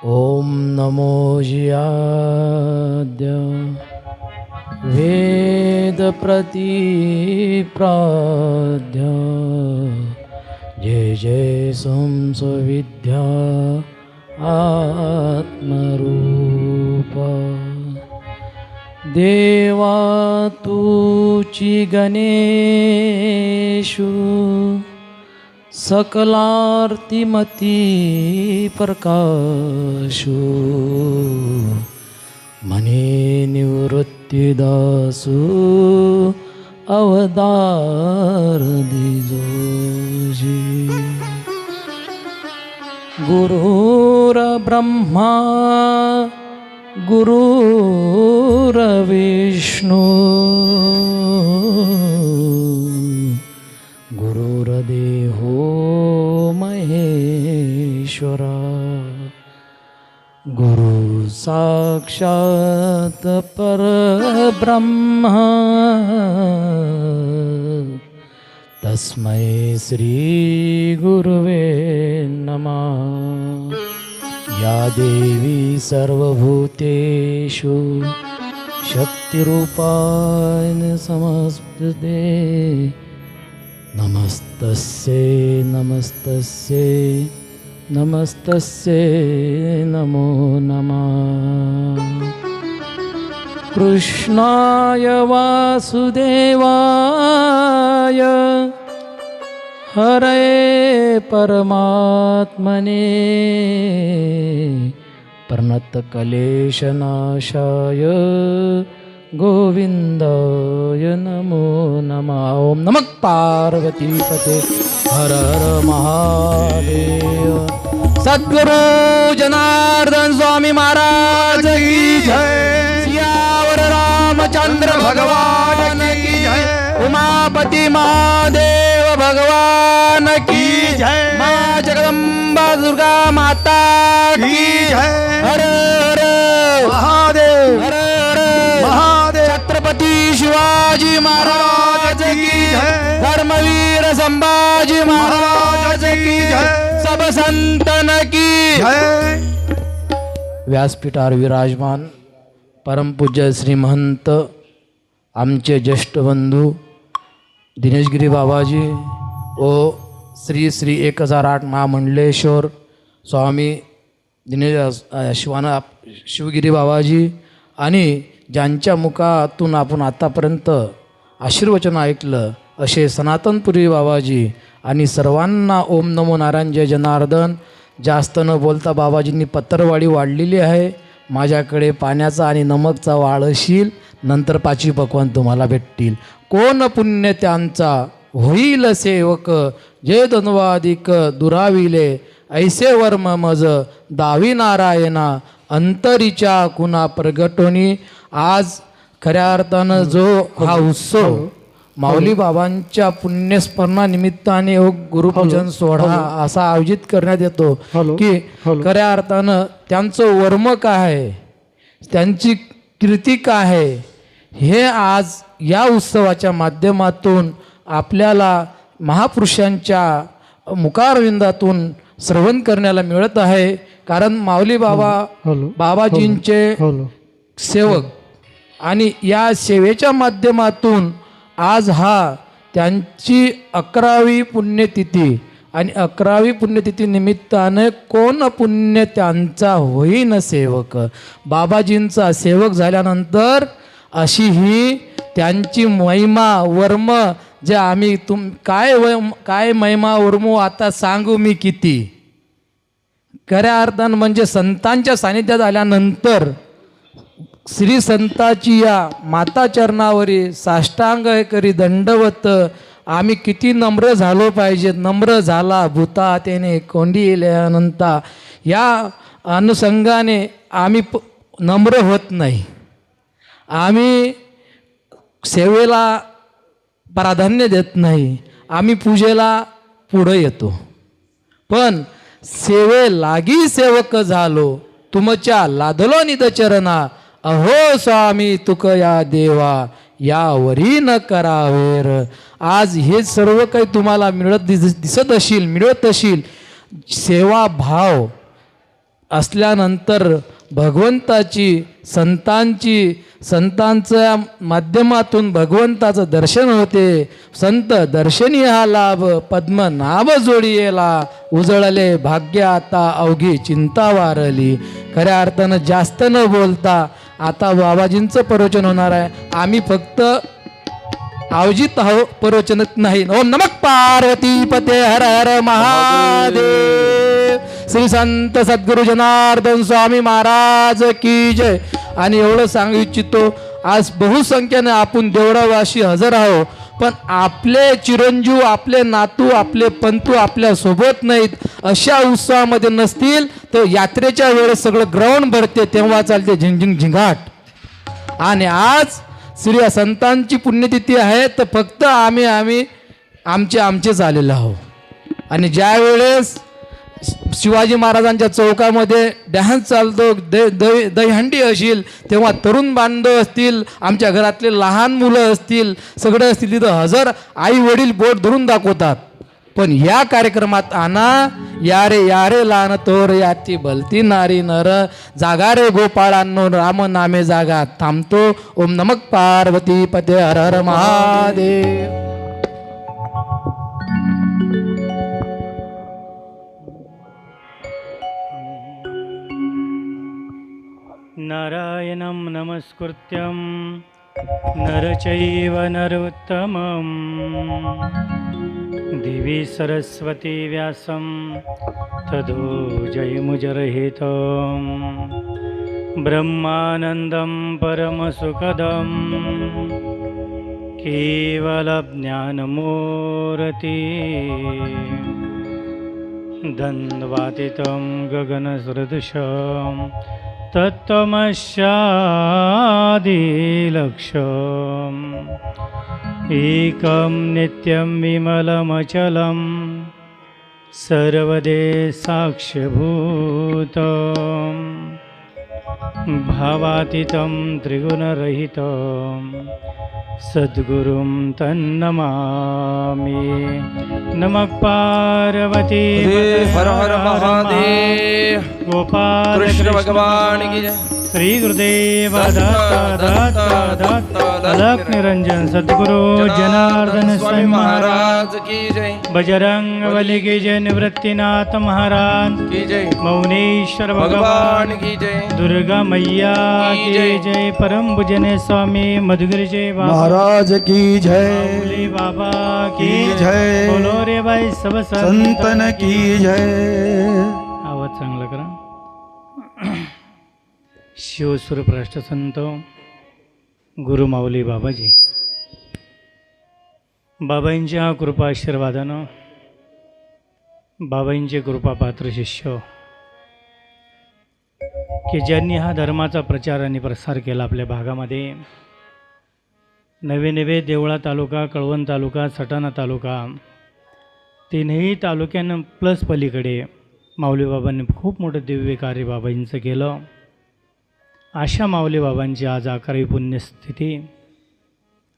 Speaker 1: ओम नमो जियाद्य वेद प्रतिप्राद्य जय जय संसविद्या आत्मरूपा देवा तुची गणेशु सकलार्तिमती प्रकाशो मने निवृत्तिदासु अवतार दिजोजी गुरुर्ब्रह्मा गुरुर्विष्णु गुरुर्देहो महेश्वरा गुरु साक्षात परब्रह्म तस्मै श्री गुरुवे नमः. या देवी सर्वभूतेषु शक्तिरूपाय समस्ते नमस्तस्यै नमस्तस्यै नमस्तस्यै नमो नमः. कृष्णाय वासुदेवाय हरे परमात्मने प्रणतक्लेशनाशाय गोविंदाय नमो नमः. ओम नमः पार्वतीपते हर हर महादेव. सद्गुरु जनार्दन स्वामी महाराज की जय. सियावर रामचंद्र भगवान की जय. उमापति महादेव भगवान की जय. माँ जगदम्बा दुर्गा माता की जय. हर हर महादेव. हर हर महादेव. छत्रपति शिवाजी महाराज की जय. धर्मवीर संभाजी महाराज की जय. सब संतन की जय. व्यासपीठावर विराजमान परमपूज्य श्री महंत आमचे ज्येष्ठ बंधू दिनेशगिरी बाबाजी व श्री श्री 1008 महामंडलेश्वर स्वामी शिवगिरी बाबाजी आणि ज्यांच्या मुखातून आपण आतापर्यंत आशीर्वचन ऐकलं असे सनातनपुरी बाबाजी आणि सर्वांना ओम नमो नारायण जय जनार्दन. जास्त न बोलता बाबाजींनी पत्तरवाडी वाढलेली आहे. माझ्याकडे पाण्याचा आणि नमकचा वाळशील, नंतर 5 पक्वान तुम्हाला भेटतील. कोण पुण्य त्यांचा होईल सेवक, जे धन्वादिक दुराविले ऐसे वर्म मज दावी नारायणा अंतरीच्या कुणा प्रगटोनी. आज खऱ्या अर्थानं जो हा उत्सव माऊली बाबांच्या पुण्यस्मरणानिमित्ताने गुरुपूजन सोहळा असा आयोजित करण्यात येतो की खऱ्या अर्थानं त्यांचं वर्म काय आहे, त्यांची कीर्ती काय आहे, हे आज या उत्सवाच्या माध्यमातून आपल्याला महापुरुषांच्या मुखारविंदातून श्रवण करण्याला मिळत आहे. कारण माऊली बाबाजींचे सेवक आणि या सेवेच्या माध्यमातून आज हा त्यांची 11वी पुण्यतिथी आणि 11वी पुण्यतिथी निमित्ताने कोण पुण्य त्यांचा होईन सेवक. बाबाजींचा सेवक झाल्यानंतर अशी ही त्यांची महिमा वर्म जे आम्ही काय महिमा वर्म आता सांगू मी किती. खऱ्या अर्थानं म्हणजे संतांच्या सानिध्यात आल्यानंतर
Speaker 7: श्री संताची या माता चरणावरी साष्टांग करी दंडवत. आम्ही किती नम्र झालो पाहिजे. नम्र झाला भूता त्याने कोंडी अनंता. या अनुषंगाने आम्ही नम्र होत नाही. आम्ही सेवेला प्राधान्य देत नाही. आम्ही पूजेला पुढं येतो. पण सेवे लागी सेवक झालो. तुमच्या लादलो निदचरणा. अहो स्वामी तुक या देवा यावरी न करावेर. आज हे सर्व काही तुम्हाला दिसत असेल. सेवा भाव असल्यानंतर भगवंताची संतांच्या माध्यमातून भगवंताचं दर्शन होते. संत दर्शनी हा लाभ पद्मनाभ जोडियेला. उजळले भाग्य आता अवघी चिंता वारली. खऱ्या अर्थानं जास्त न बोलता आता बाबाजींचं प्रवचन होणार आहे. आम्ही फक्त आवजित प्रवचनत नाही. ओम नमः पार्वती पते हर हर महादेव. श्री संत सद्गुरु जनार्दन स्वामी महाराज की जय. आणि एवढं सांगू इच्छितो, आज बहुसंख्येने आपण देवळावाशी हजर आहोत, पण आपले चिरंजीव, आपले नातू, आपले पंतू आपल्या सोबत नाहीत. अशा उत्सवामध्ये नसतील तर यात्रेच्या वेळेस सगळं ग्राउंड भरते, तेव्हा चालते झिंगझिंग झिंगाट. आणि आज श्री संतांची पुण्यतिथी आहे तर फक्त आम्ही आमचेच आलेलो आहोत. आणि ज्या वेळेस शिवाजी महाराजांच्या चौकामध्ये डॅन्स चालतो, दहीहंडी असेल, तेव्हा तरुण बांधव असतील, आमच्या घरातले लहान मुलं असतील, सगळे असतील, तिथं हजर आई वडील बोट धरून दाखवतात. पण या कार्यक्रमात यारे लहान तोर याची भलती नारी नर. जागा रे गोपाळांनो राम नामे जागा थांबतो. ओम नमः पार्वती पते हर हर महादेव.
Speaker 8: नारायणं नमस्कृत्यं नरचैव नरोत्तमं देवी सरस्वती व्यासं ततो जयमुजरहितं ब्रह्मानन्दं परमसुखदं केवलज्ञानमूर्ति द्वन्द्वातीतं गगनसदृशं तत्त्वमस्यादिलक्ष्यम् एकं नित्यं विमलमचलं सर्वदेशाक्ष्यभूतं भावातीतं त्रिगुणरहितं सद्गुरुं तन्नमामि. नमः पार्वती
Speaker 1: हर हर महादेव.
Speaker 8: गोपाल
Speaker 1: कृष्ण भगवान की जय.
Speaker 8: श्री गुरुदेव दत्त अलख निरंजन सद्गुरु जनार्दन स्वामी महाराज
Speaker 1: की जय.
Speaker 8: बजरंग बली की जय. निवृत्तिनाथ महाराज
Speaker 1: की जय.
Speaker 8: मौनेश्वर भगवान
Speaker 1: भगवान की जय.
Speaker 8: दुर्गा मैया की जय. परम भुजने स्वामी मधुगिरी जय बाबा
Speaker 2: महाराज की जय.
Speaker 8: माऊली बाबा की
Speaker 2: की जय.
Speaker 8: बोलो रे बाई सब
Speaker 2: संतन की जय.
Speaker 8: आवाज चांगला करा. शिवस्वरूप राष्ट्रसंत गुरु माऊली बाबाजी बाबांच्या कृपा आशीर्वादानं बाबांचे कृपापात्र शिष्य की ज्यांनी हा धर्माचा प्रचार आणि प्रसार केला आपल्या भागामध्ये. नवे नवे देवळा तालुका, कळवण तालुका, सटाणा तालुका, तीनही तालुक्यांना प्लस पलीकडे माऊली बाबांनी खूप मोठं दिव्य कार्य बाबांचं केलं. अशा माऊली बाबांची आज 11वी पुण्यस्थिती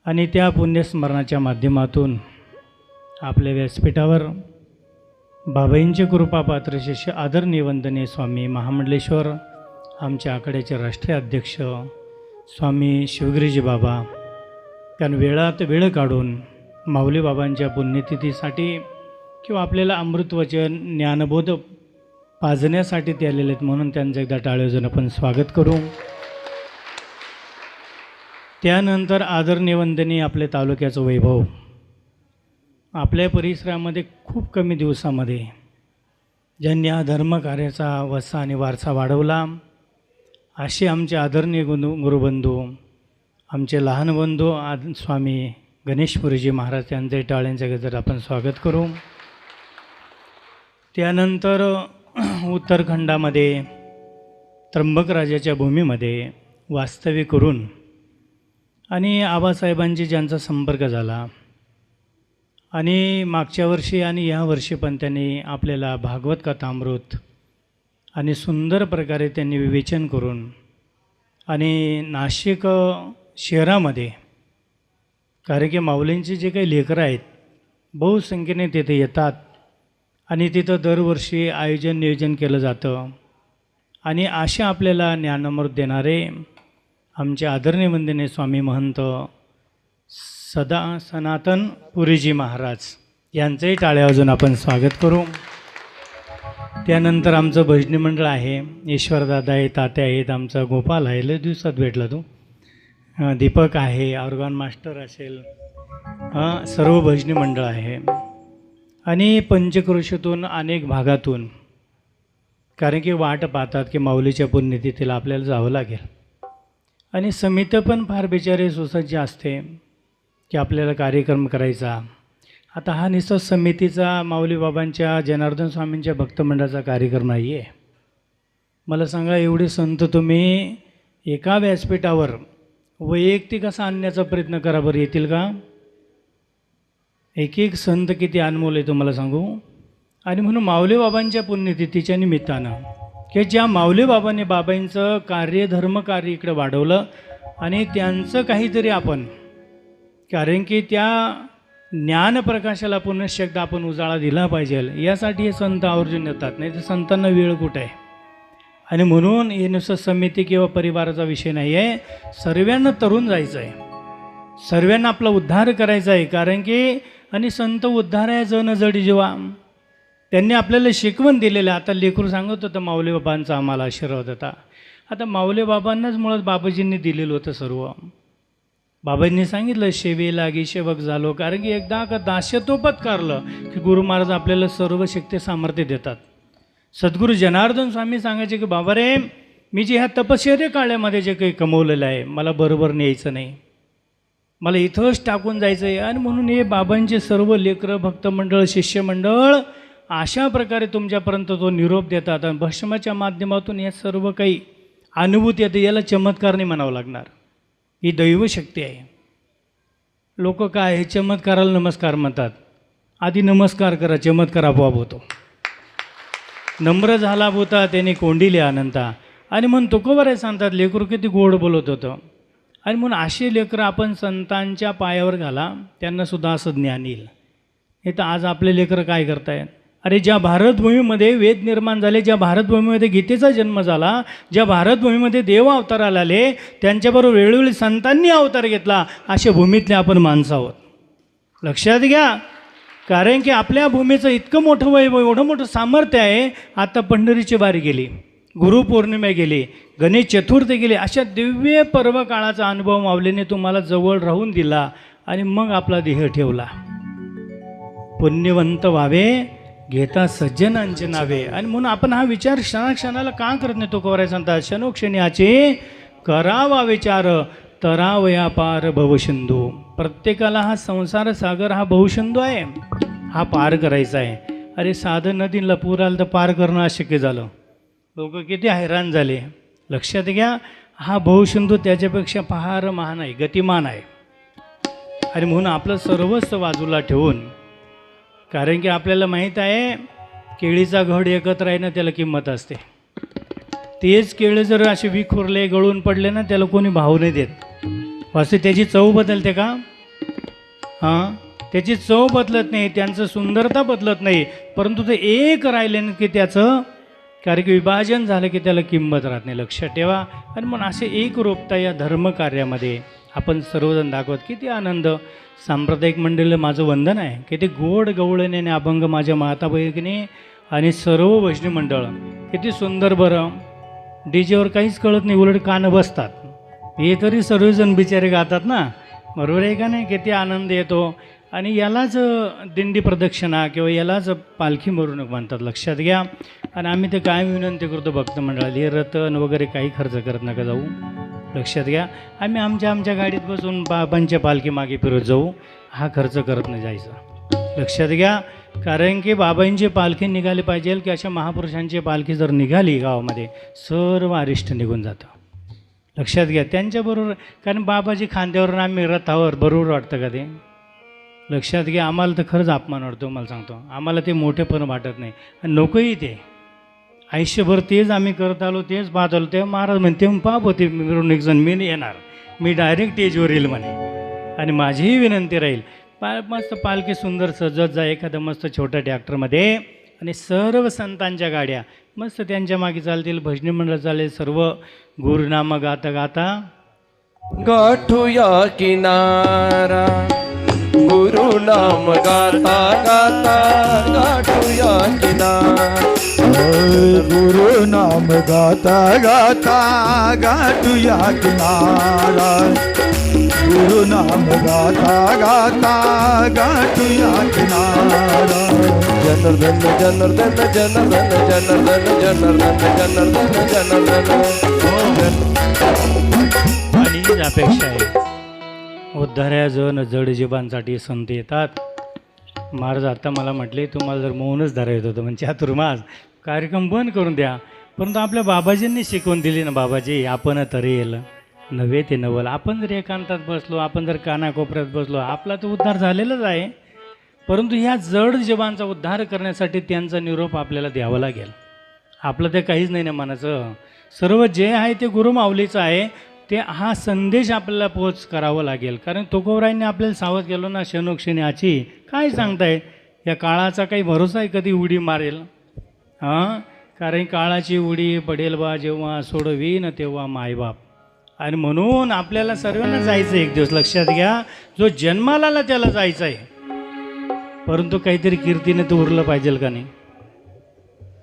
Speaker 8: आणि त्या पुण्यस्मरणाच्या माध्यमातून आपल्या व्यासपीठावर बाबांचे कृपापात्र शिष्य आदरणीय वंदनीय स्वामी महामंडलेश्वर आमच्या आकड्याचे राष्ट्रीय अध्यक्ष स्वामी शिवगिरीजी बाबा कारण वेळात वेळ काढून माऊली बाबांच्या पुण्यतिथीसाठी किंवा आपल्याला अमृतवचन ज्ञानबोध पाजण्यासाठी ते आलेले आहेत, म्हणून त्यांचं एकदा टाळ्याजून आपण स्वागत करू. त्यानंतर आदरणीय वंदनीय आपल्या तालुक्याचं वैभव आपल्या परिसरामध्ये खूप कमी दिवसामध्ये ज्यांनी हा धर्मकार्याचा वसा आणि वारसा वाढवला असे आमचे आदरणीय गुरुबंधू, आमचे लहान बंधू स्वामी गणेशपुरीजी महाराज यांचे टाळ्यांच्या गजरात आपण स्वागत करू. त्यानंतर उत्तराखंडामध्ये त्र्यंबकराजाच्या भूमीमध्ये वास्तव्य करून आणि आबासाहेबांची ज्यांचा संपर्क झाला आणि मागच्या वर्षी आणि या वर्षी पण त्यांनी आपल्याला भागवत कथामृत आणि सुंदर प्रकारे त्यांनी विवेचन करून आणि नाशिक शहरामध्ये, कारण की माऊलींची जे काही लेकरं आहेत बहुसंख्येने तिथे येतात आणि तिथं दरवर्षी नियोजन केलं जातं आणि अशा आपल्याला ज्ञानामृत देणारे आमचे आदरणीय वंदनीय स्वामी महंत सनातन पुरीजी महाराज यांचंही टाळ्या वाजवून आपण स्वागत करू. त्यानंतर आमचं भजनी मंडळ आहे, ईश्वरदादा आहे, तात्या आहेत, आमचा गोपाल आहे, लय दिवसात भेटला तो, दीपक आहे, ऑर्गन मास्टर असेल, सर्व भजनी मंडळ आहे आणि पंचक्रोशीतून अनेक भागातून, कारण की वाट पाहतात की माऊलीच्या पुण्यतिथीला आपल्याला जावं लागेल आणि समिती पण फार बिचारे सुसज्ज असते की आपल्याला कार्यक्रम करायचा. आता हा निसर्ग समितीचा माऊली बाबांच्या जनार्दन स्वामींच्या भक्तमंडळाचा कार्यक्रम नाही आहे. मला सांगा, एवढे संत तुम्ही एका व्यासपीठावर वैयक्तिक असा आणण्याचा प्रयत्न करा बरं, येतील का? एक एक संत किती अनमोल आहे तुम्हाला सांगू. आणि म्हणून माऊली बाबांच्या पुण्यतिथीच्या निमित्तानं की ज्या माऊली बाबांनी बाबांचं धर्मकार्य इकडे वाढवलं आणि त्यांचं काहीतरी आपण, कारण की त्या ज्ञानप्रकाशाला पुनश्च एकदा आपण उजाळा दिला पाहिजे, यासाठी हे संत आवर्जून येतात, नाही तर संतांना वेळ कुठे आहे. आणि म्हणून हे नुसतं समिती किंवा परिवाराचा विषय नाही आहे, सर्वांना तरुण जायचं आहे, सर्वांना आपला उद्धार करायचा आहे. कारण की आणि संत उद्धार आहे जन जडी जेव्हा त्यांनी आपल्याला शिकवण दिलेलं. आता लेकरू सांगत होतं माऊली बाबांचा आम्हाला आशीर्वाद होता. आता माऊली बाबांनाच मुळात बाबाजींनी दिलेलं होतं सर्व. बाबांनी सांगितलं शेवे लागी सेवक झालो, कारण की एकदा का दास्यत्वपत करलं की गुरु महाराज आपल्याला सर्व शक्ती सामर्थ्य देतात. सद्गुरू जनार्दन स्वामी सांगायचे की बाबा रे, मी जे ह्या तपश्चर्या काळामध्ये जे काही कमवलेलं आहे मला बरोबर न्यायचं नाही, मला इथंच टाकून जायचं आहे. आणि म्हणून हे बाबांचे सर्व लेकरं, भक्तमंडळ, शिष्यमंडळ अशा प्रकारे तुमच्यापर्यंत तो निरोप देतात आणि भस्माच्या माध्यमातून हे सर्व काही अनुभूती येते. याला चमत्कार नाही म्हणावं लागणार, ही दैवशक्ती आहे. लोक काय हे चमत्काराला नमस्कार म्हणतात, आधी नमस्कार करा, चमत्कार आपोआप होतो. नम्र झाला होता त्याने कोंडिले अनंता. आणि म्हणून तुकोबाराय सांगतात लेकरू किती गोड बोलत होतं. आणि म्हणून असे लेकरं आपण संतांच्या पायावर घाला, त्यांनासुद्धा असं ज्ञान येईल. हे तर आज आपले लेकरं काय करतायत, अरे ज्या भारतभूमीमध्ये वेद निर्माण झाले, ज्या भारतभूमीमध्ये गीतेचा जन्म झाला, ज्या भारतभूमीमध्ये देव अवताराला आले, त्यांच्याबरोबर वेळोवेळी संतांनी अवतार घेतला, अशा भूमीतले आपण माणसं आहोत. लक्षात घ्या, कारण की आपल्या भूमीचं इतकं मोठं वैभव, एवढं मोठं सामर्थ्य आहे. आता पंढरीची वारी गेली, गुरुपौर्णिमा गेली, गणेश चतुर्थी गेली, अशा दिव्य पर्व काळाचा अनुभव माऊलीने तुम्हाला जवळ राहून दिला आणि मग आपला देह ठेवला. पुण्यवंत व्हावे घेता सज्जनांचे नावे. आणि म्हणून आपण हा विचार क्षणाक्षणाला का करत नाही, तो कवराय सांगतात क्षणोक्षणी करावा विचार तरावया पार भवसिंधू. प्रत्येकाला हा संसार सागर हा भवसिंधू आहे, हा पार करायचा आहे. अरे साधं नदीला पूर आलं तर पार करणं अशक्य झालं, लोक किती हैराण झाले. लक्षात घ्या, हा भवसिंधू त्याच्यापेक्षा फार महान आहे, गतिमान आहे. आणि म्हणून आपलं सर्वस्व बाजूला ठेवून, कारण की आपल्याला माहीत आहे केळीचा घड एकत्र आहे ना त्याला किंमत असते. तेच केळे जर असे विखुरले, गळून पडले ना, त्याला कोणी भाव नाही देत. वास्तविक त्याची चव बदलते का? हां, त्याची चव बदलत नाही, त्यांचं सुंदरता बदलत नाही, परंतु ते एक राहिले ना की त्याचं, कारण की विभाजन झालं की त्याला किंमत राहत नाही. लक्षात ठेवा. आणि म्हणून असे एक रूपता या धर्मकार्यामध्ये आपण सर्वजण दाखवत. किती आनंद. सांप्रदायिक मंडळीला माझं वंदन आहे. किती गोड गवळणे आणि अभंग माझ्या माता बहिणी आणि सर्व वैष्णव मंडळ, किती सुंदर. बरं, डीजेवर काहीच कळत नाही, उलट कानं बसतात. हे तरी सर्वजण बिचारे गातात ना, बरोबर आहे का नाही? किती आनंद येतो. आणि यालाच दिंडी प्रदक्षिणा किंवा यालाच पालखी मिरवणूक म्हणतात, लक्षात घ्या. आणि आम्ही ते कायम विनंती करतो भक्त मंडळाला, हे रतन वगैरे काही खर्च करत नका जाऊ, लक्षात घ्या. आम्ही आमच्या गाडीत बसून बाबांच्या पालखी मागे फिरत जाऊ, हा खर्च करत नाही जायचा, लक्षात घ्या. कारण की बाबांची पालखी निघाली पाहिजे की अशा महापुरुषांची पालखी जर निघाली गावामध्ये सर्व अरिष्ट निघून जातं, लक्षात घ्या. त्यांच्याबरोबर, कारण बाबाजी खांद्यावरून आम्ही रथावर, बरोबर वाटतं का ते, लक्षात घ्या. आम्हाला तर खरंच अपमान वाटतो, मला सांगतो, आम्हाला ते मोठेपण वाटत नाही आणि नकोही ते. आयुष्यभर तेच आम्ही करत आलो, तेच पाहत आलो. तेव्हा महाराज म्हणते पाप होते मिरवणूक जण, मी नाही येणार, मी डायरेक्ट स्टेजवर येईल म्हणे. आणि माझीही विनंती राहील, मस्त पालखी सुंदर सजत जा एखादं मस्त छोट्या ट्रॅक्टरमध्ये, आणि सर्व संतांच्या गाड्या मस्त त्यांच्या मागे चालतील, भजनी मंडळ चालेल, सर्व गुरुनाम गाता गाता
Speaker 1: गाठूया किनारा, गुरु नाम गाता गाता गाठूया किनारा.
Speaker 2: गुरु नाम गाता गाता गाठूया किनारा, गुरु नाम गाता गाता गाठूया किनारा.
Speaker 1: जनार्दन जनार्दन जनार्दन जनार्दन जनार्दन जनार्दन जनार्दन.
Speaker 8: आणि हीच अपेक्षा आहे, उद्धार्या जण जड जीवांसाठी संत येतात. महाराज आता मला म्हटले तुम्हाला जर मौनच धरायचं होतं म्हणजे चातुर्मास कार्यक्रम बंद करून द्या, परंतु आपल्या बाबाजींनी शिकवून दिली ना, बाबाजी आपण तरेल नव्हे ते नवल. आपण जर एकांतात बसलो, आपण जर कानाकोपऱ्यात बसलो, आपला तर उद्धार झालेलाच आहे, परंतु ह्या जड जीवांचा उद्धार करण्यासाठी त्यांचा निरोप आपल्याला द्यावा लागेल. आपलं ते काहीच नाही ना मनाचं, सर्व जे आहे ते गुरुमाऊलीचं आहे, ते हा संदेश आपल्याला पोच करावं लागेल. कारण तुकोबरायांनी आपल्याला सावध केलं ना, क्षणोक्षणी आची काय सांगताय, या काळाचा काही भरोसा आहे कधी उडी मारेल, हां. कारण काळाची उडी पडेल बा जेव्हा सोडवीन तेव्हा मायबाप. आणि म्हणून आपल्याला सर्वांना जायचं एक दिवस, लक्षात घ्या. जो जन्माला आला त्याला जायचं आहे, परंतु काहीतरी कीर्तीने तर उरलं पाहिजे का नाही,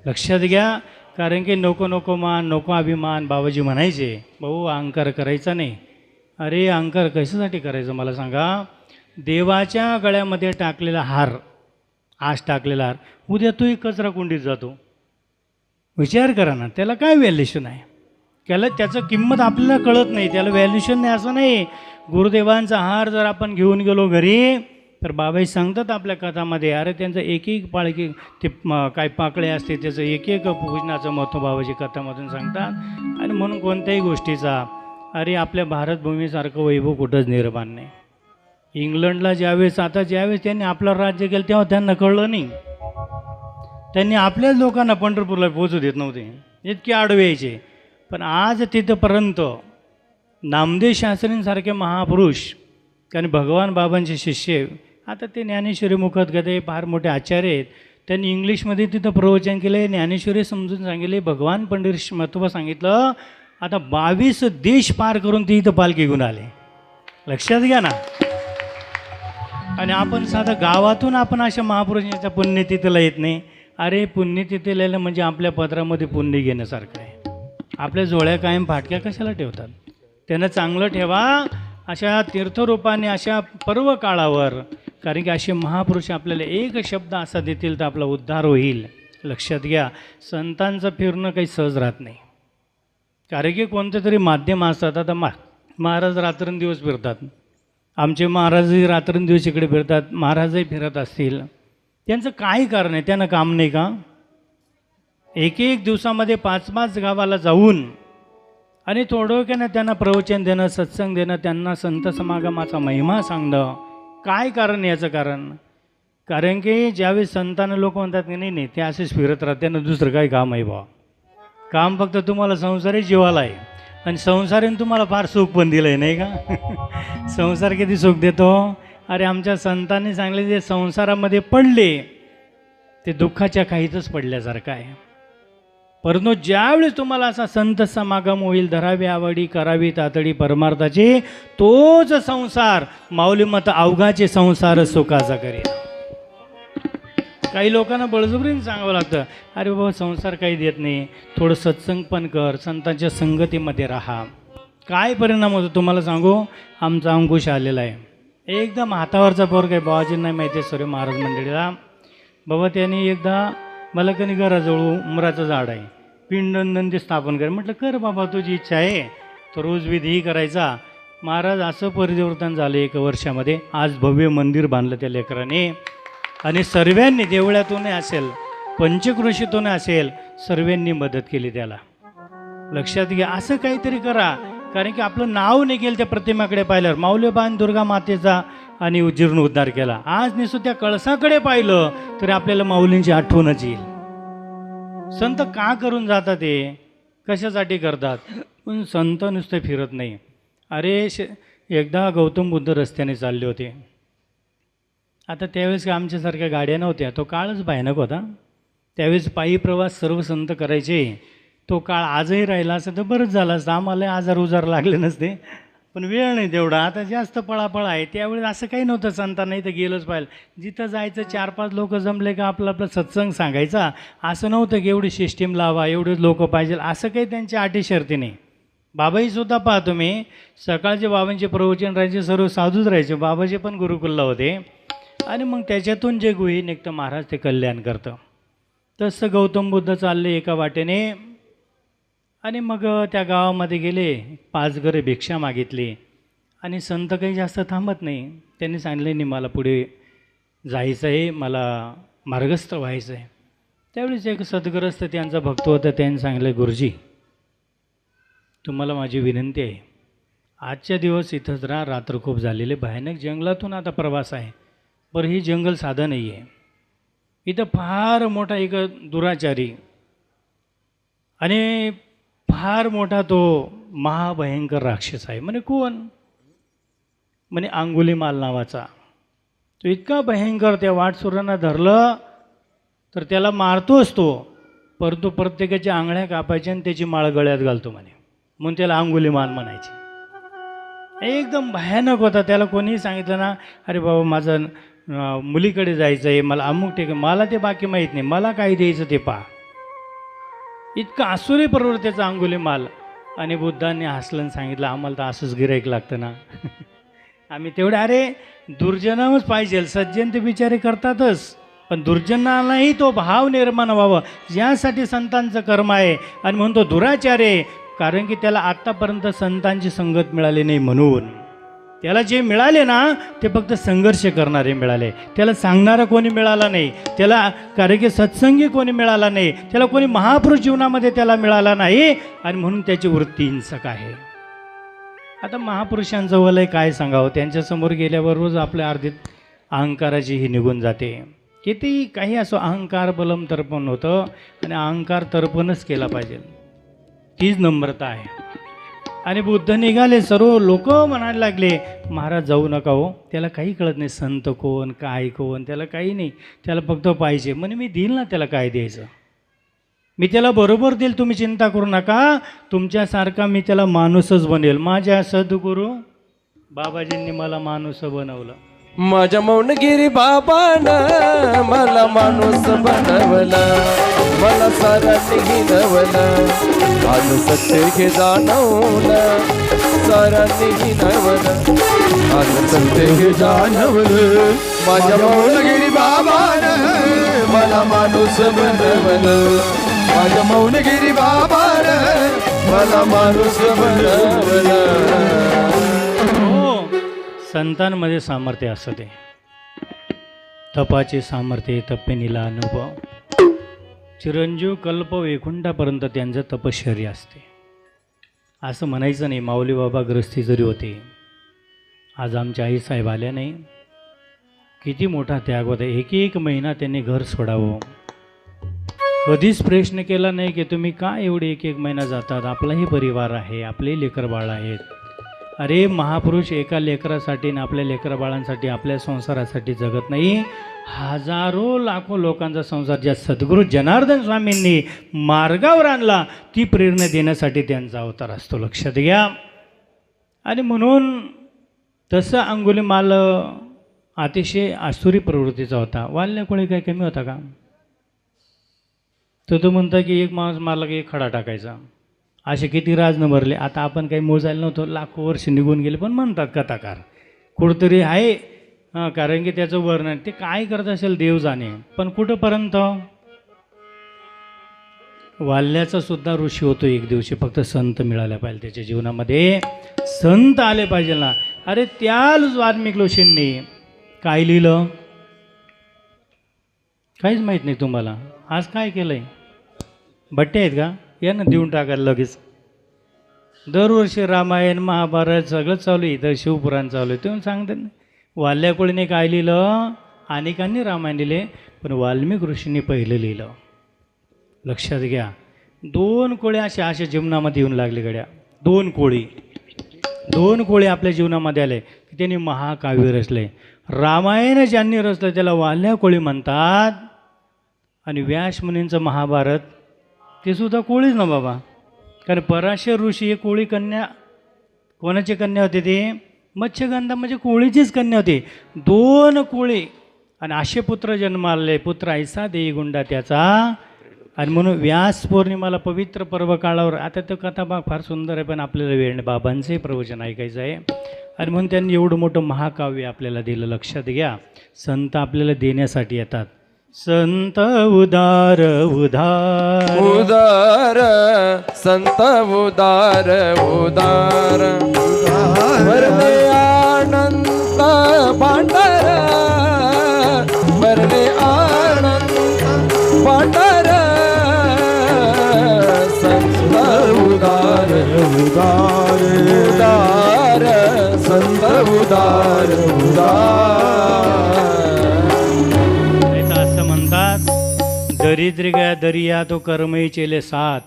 Speaker 8: लक्षात घ्या. कारण की नको नको मान नको अभिमान, बाबाजी म्हणायचे भाऊ अहंकार करायचा नाही. अरे अहंकार कशासाठी करायचं मला सांगा. देवाच्या गळ्यामध्ये टाकलेला हार, आज टाकलेला हार उद्या तोही कचरा कुंडीत जातो, विचार करा ना. त्याला काय व्हॅल्युशन आहे, त्याला त्याचं किंमत आपल्याला कळत नाही, त्याला व्हॅल्युशन नाही असं नाही. गुरुदेवांचा हार जर आपण घेऊन गेलो घरी, तर बाबाई सांगतात आपल्या कथामध्ये, अरे त्यांचं एक एक पाळकी ते काय पाकळे असते त्याचं एक एक पूजनाचं महत्त्व बाबाजी कथामधून सांगतात. आणि म्हणून कोणत्याही गोष्टीचा, अरे आपल्या भारतभूमीसारखं वैभव कुठंच निर्माण नाही. इंग्लंडला ज्यावेळेस त्यांनी आपलं राज्य केलं तेव्हा त्यांना कळलं नाही, त्यांनी आपल्याच लोकांना पंढरपूरला पोहोचू देत नव्हते, इतके आडवे यायचे. पण आज तिथंपर्यंत नामदेव शास्त्रींसारखे महापुरुष, कारण भगवान बाबांचे शिष्य, आता ते ज्ञानेश्वरी मुखत गदे फार मोठे आचार्य आहेत, त्यांनी इंग्लिशमध्ये तिथं प्रवचन केले, ज्ञानेश्वरी समजून सांगितले, भगवान पंढरीश महत्त्व सांगितलं. आता 22 देश पार करून ते इथं पालखी घेऊन आले, लक्षात घ्या ना. आणि आपण साधं गावातून आपण अशा महापुरुषांच्या पुण्यतिथीला येत नाही. अरे पुण्यतिथीला येणं म्हणजे आपल्या पदरामध्ये पुण्य घेण्यासारखं आहे. आपल्या जोड्या कायम फाटक्या कशाला ठेवतात, त्यांना चांगलं ठेवा अशा तीर्थरूपाने, अशा पर्व काळावर. कारण की असे महापुरुष आपल्याला एक शब्द असा देतील तर आपला उद्धार होईल, लक्षात घ्या. संतांचं फिरणं काही सहज राहत नाही, कारण की कोणतं तरी माध्यम असतात. आता महाराज रात्रंदिवस फिरतात, आमचे महाराजही रात्रंदिवस इकडे फिरतात, महाराजही फिरत असतील, त्यांचं काय कारण आहे, त्यांना काम नाही का. एक एक दिवसामध्ये 5-5 गावाला जाऊन आणि थोडं त्यांना प्रवचन देणं, सत्संग देणं, त्यांना संत समागमाचा महिमा सांगणं, काय कारण याचं कारण. कारण की ज्यावेळेस संतांना लोक म्हणतात की नाही नाही ते असेच फिरत राहतात, त्यांना दुसरं काही काम आहे बा, काम फक्त तुम्हाला संसारी जीवाला आहे. आणि संसाराने तुम्हाला फार सुख पण दिलं आहे नाही का. संसार किती सुख देतो. अरे आमच्या संतांनी सांगले जे संसारामध्ये पडले ते दुःखाच्या काहीतच पडल्यासारखं आहे. परंतु ज्यावेळेस तुम्हाला असा संत समागम होईल, धरावी आवडी करावी तातडी परमार्थाची, तोच संसार माऊली मत अवघाचे संसार सुखाचा करेल. काही लोकांना बळजबरीने सांगावं लागतं, अरे बाबा संसार काही देत नाही, थोडं सत्संग पण कर, संतांच्या संगतीमध्ये राहा. काय परिणाम होतो तुम्हाला सांगू. आमचा अंकुश आलेला आहे, एकदम हातावरचा पोर काय बाबाजींना नाही माहिती आहे सूर्य महाराज मंडळीला. बाबा त्यांनी एकदा मला कधी घराजवळ उमराचं झाड आहे, पिंड नंदी स्थापन कर. म्हटलं कर बाबा तुझी इच्छा आहे. तो रोज विधीही करायचा. महाराज असं परिवर्तन झालं 1 वर्षामध्ये. आज भव्य मंदिर बांधलं त्या लेकराने. आणि सर्वांनी देवळातूनही असेल, पंचकृषीतून असेल, सर्वांनी मदत केली त्याला. लक्षात घ्या, असं काहीतरी करा. कारण की आपलं नाव नाही गेलं त्या प्रतिमाकडे पाहिल्यावर. माऊलीबान दुर्गा मातेचा आणि जीर्णोद्धार केला. आज निसू त्या कळसाकडे पाहिलं तरी आपल्याला माऊलींची आठवणच येईल. संत का करून जातात ते, कशासाठी करतात? पण संत नुसते फिरत नाही. अरे एकदा गौतम बुद्ध रस्त्याने चालले होते. आता त्यावेळेस आमच्यासारख्या गाड्या नव्हत्या. तो काळच भयानक होता. त्यावेळेस पायी प्रवास सर्व संत करायचे. तो काळ आजही राहिला असं तर बरंच झालं असतं. आम्हाला आजार उजार लागले नसते, पण वेळ नाही तेवढा. आता जास्त पळापळ आहे. त्यावेळेस असं काही नव्हतं संतांना इथं गेलंच पाहिजे. जिथं जायचं 4-5 लोक जमले का आपला सत्संग सांगायचा. असं नव्हतं की एवढी सिस्टीम लावा, एवढेच लोक पाहिजे, असं काही त्यांच्या अटी शर्ती नाही. बाबाही सुद्धा पहा तुम्ही, सकाळचे बाबांचे प्रवचन राहायचे, सर्व साधूच राहायचे. बाबाजी पण गुरुकुलला होते. आणि मग त्याच्यातून जे गुही निघतं महाराज ते कल्याण करतं. तसं गौतम बुद्ध चालले एका वाटेने. आणि मग त्या गावामध्ये गेले, 5 घरे भिक्षा मागितली. आणि संत काही जास्त थांबत नाही. त्यांनी सांगितलं नाही मला पुढे जायचं आहे, मला मार्गस्थ व्हायचं आहे. त्यावेळेस एक सद्ग्रस्त त्यांचा भक्त होता. त्यांनी सांगितलं गुरुजी तुम्हाला माझी विनंती आहे, आजच्या दिवस इथंच राहा, रात्र खूप झालेले, भयानक जंगलातून आता प्रवास आहे. बरं ही जंगल साधं नाही आहे. इथं फार मोठा एक दुराचारी आणि फार मोठा तो महाभयंकर राक्षस आहे. म्हणे कोण? म्हणे अंगुलीमाल नावाचा. तो इतका भयंकर, त्या वाटसुरांना धरलं तर त्याला मारतोच तो, परंतु प्रत्येकाच्या आंगळ्या कापायच्या आणि त्याची माळ गळ्यात घालतो म्हणे. म्हणून त्याला अंगुलीमाल म्हणायचे. एकदम भयानक होता. त्याला कोणीही सांगितलं ना, अरे बाबा माझं मुलीकडे जायचं आहे, मला अमुक टेक, मला ते बाकी माहीत नाही, मला काय द्यायचं ते पहा. इतका आसुरी प्रवृत्तीचा अंगुलीमाल. आणि बुद्धांनी हसलं सांगितलं आम्हाला तर असंच गिराईक लागतं ना. आम्ही तेवढे, अरे दुर्जनावच पाहिजे, सज्जन ते बिचारे करतातच, पण दुर्जनालाही तो भाव निर्माण व्हावं यासाठी संतांचं कर्म आहे. आणि म्हणून तो दुराचार आहे, कारण की त्याला आत्तापर्यंत संतांची संगत मिळाली नाही. म्हणून त्याला जे मिळाले ना ते फक्त संघर्ष करणारे मिळाले. त्याला सांगणारा कोणी मिळाला नाही. त्याला कारण की सत्संगी कोणी मिळाला नाही. त्याला कोणी महापुरुष जीवनामध्ये त्याला मिळाला नाही. आणि म्हणून त्याची वृत्ती हिंसक आहे. आता महापुरुषांचं वलय काय सांगावं, त्यांच्यासमोर गेल्यावर रोज आपल्या अर्धीत अहंकाराची ही निघून जाते. किती काही असो, अहंकार बलम तर्पण होतं आणि अहंकार तर्पणच केला पाहिजे. तीच नम्रता आहे. आणि बुद्ध निघाले, सर्व लोक म्हणायला लागले महाराज जाऊ नका हो, त्याला काही कळत नाही संत कोण काय कोण, त्याला काही नाही, त्याला फक्त पाहिजे. म्हणे मी देईल ना त्याला, काय द्यायचं मी त्याला बरोबर देईल, तुम्ही चिंता करू नका. तुमच्यासारखा मी त्याला माणूसच बनेल. माझ्या सद्गुरू बाबाजींनी मला माणूस बनवलं.
Speaker 1: माझ्या मौनगिरी बाबानं मला माणूस बनवलं, मला साऱ्यांनी हिनवलं, आज सत्य हे जाणवलं, साऱ्यांनी हिनवलं, आज सत्य हे जाणवलं. माझ्या मौनगिरी बाबानं मला माणूस बनवलं, माझ्या मौनगिरी बाबानं मला माणूस बनवलं.
Speaker 8: संतांमध्ये सामर्थ्य असतं, ते तपाचे सामर्थ्य, तपेनीला अनुभव. चिरंजीव कल्प वैकुंठापर्यंत त्यांचं तपश्चर्या असते. असं म्हणायचं नाही माऊली बाबा ग्रस्ती जरी होते, आज आमच्या आईसाहेब आल्या नाही, किती मोठा त्याग होता. 1 महिना त्यांनी घर सोडावं. कधीच प्रश्न केला नाही की तुम्ही का एवढे 1 महिना जातात, आपलाही परिवार आहे, आपलेही लेकरबाळ आहेत. अरे महापुरुष एका लेकरासाठी आणि आपल्या लेकरबाळांसाठी, आपल्या संसारासाठी जगत नाही, हजारो लाखो लोकांचा संसार ज्या सद्गुरू जनार्दन स्वामींनी मार्गावर आणला ती प्रेरणा देण्यासाठी त्यांचा अवतार असतो. लक्षात घ्या. आणि म्हणून तसं अंगुलीमाल अतिशय आसुरी प्रवृत्तीचा होता. वाल्यकोळी काही कमी होता का? तो म्हणता की एक माणूस मारला की एक खडा टाकायचा. असे किती राजनं भरले. आता आपण काही मोजायला नव्हतो, लाखो वर्ष निघून गेले, पण म्हणतात कथाकार कुठंतरी आहे हां, कारण की त्याचं वर्णन ते काय करत असेल देव जाणे. पण कुठंपर्यंत वाल्याचा सुद्धा ऋषी होतो एक दिवशी, फक्त संत मिळाल्या पाहिजे त्याच्या जीवनामध्ये, संत आले पाहिजे ना. अरे त्याच वाल्मिक ऋषींनी काय लिहिलं काहीच माहीत नाही तुम्हाला. आज काय केलंय, बट्टे आहेत का, या ना देऊन टाकायला लगेच. दरवर्षी रामायण महाभारत सगळं चालू आहे, इथं शिवपुराण चालू आहे. तुम्ही सांगता ना वाल्याकोळीने काय लिहिलं, अनेकांनी रामायण लिहिले, पण वाल्मिक ऋषींनी पहिलं लिहिलं. लक्षात घ्या, 2 कोळे अशा जीवनामध्ये येऊन लागले गड्या. 2 कोळे आपल्या जीवनामध्ये आले की त्यांनी महाकाव्य रचले. रामायण ज्यांनी रचलं त्याला वाल्या कोळी म्हणतात. आणि व्यास मुनींचं महाभारत ते सुद्धा कोळीच ना बाबा, कारण पराशर ऋषी हे कोळी कन्या, कोणाची कन्या होते ते, मत्स्यगंधा म्हणजे कोळीचीच कन्या होती. 2 कोळी आणि असे पुत्र जन्माले, पुत्र ऐसा देई गुंडा त्याचा. आणि म्हणून व्यास पौर्णिमाला पवित्र पर्व काळावर, आता तो कथाभाग फार सुंदर आहे पण आपल्याला वेळ नाही, बाबांचंही प्रवचन ऐकायचं आहे. आणि म्हणून त्यांनी एवढं मोठं महाकाव्य आपल्याला दिलं. लक्षात घ्या, संत आपल्याला देण्यासाठी येतात. संत उदार उदार
Speaker 1: उदार संत उदार उदार भरले आनंद भांडार, भरले आनंद भांडार, संत उदार उदार उदार संत उदार उदार.
Speaker 8: असं म्हणतात, दरिद्र गया दरिया तो कर्मही चेले साथ,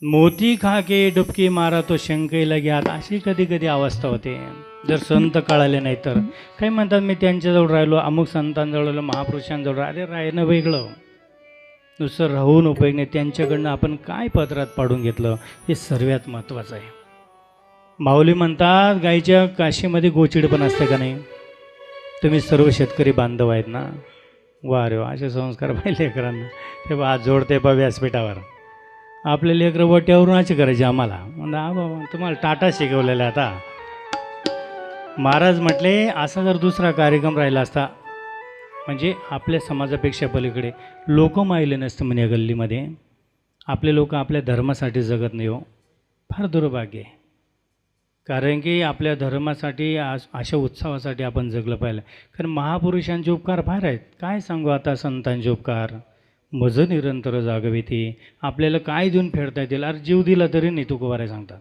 Speaker 8: मोती खाके डुबकी मारा तो शंकेला घ्यात. अशी कधी कधी अवस्था होते जर संत कळाले नाही तर. काही म्हणतात मी त्यांच्याजवळ राहिलो, अमुक संतांजवळ राहिलो, महापुरुषांजवळ. अरे राहणं वेगळं, नुसतं राहून उपयोग नाही. त्यांच्याकडनं आपण काय पदरात पाडून घेतलं हे सर्वात महत्त्वाचं आहे. माऊली म्हणतात, गाईच्या काशीमध्ये गोचिड पण असते का नाही. तुम्ही सर्व शेतकरी बांधव आहेत ना, वा रे वा, असे संस्कार पाहिले लेकरांना. ते बा आज जोडते बा व्यासपीठावर. आपले लेकरं वट्यावरून असे करायचे आम्हाला. म्हणलं हा बाबा तुम्हाला टाटा शिकवलेला. आता महाराज म्हटले असा जर दुसरा कार्यक्रम राहिला असता, म्हणजे आपल्या समाजापेक्षा पलीकडे लोक माहिले नसते म्हणे गल्लीमध्ये. आपले लोक आपल्या धर्मासाठी जगत नाही हो, फार दुर्भाग्य आहे. कारण की आपल्या धर्मासाठी अशा उत्सवासाठी आपण जगलं पाहिजे. कारण महापुरुषांचे उपकार फार आहेत. काय सांगू आता संतांचे उपकार, मज निरंतर जागविती. आपल्याला काय देऊन फेडता येतील. अरे जीव दिला तरी नाही तुकोबारे सांगतात.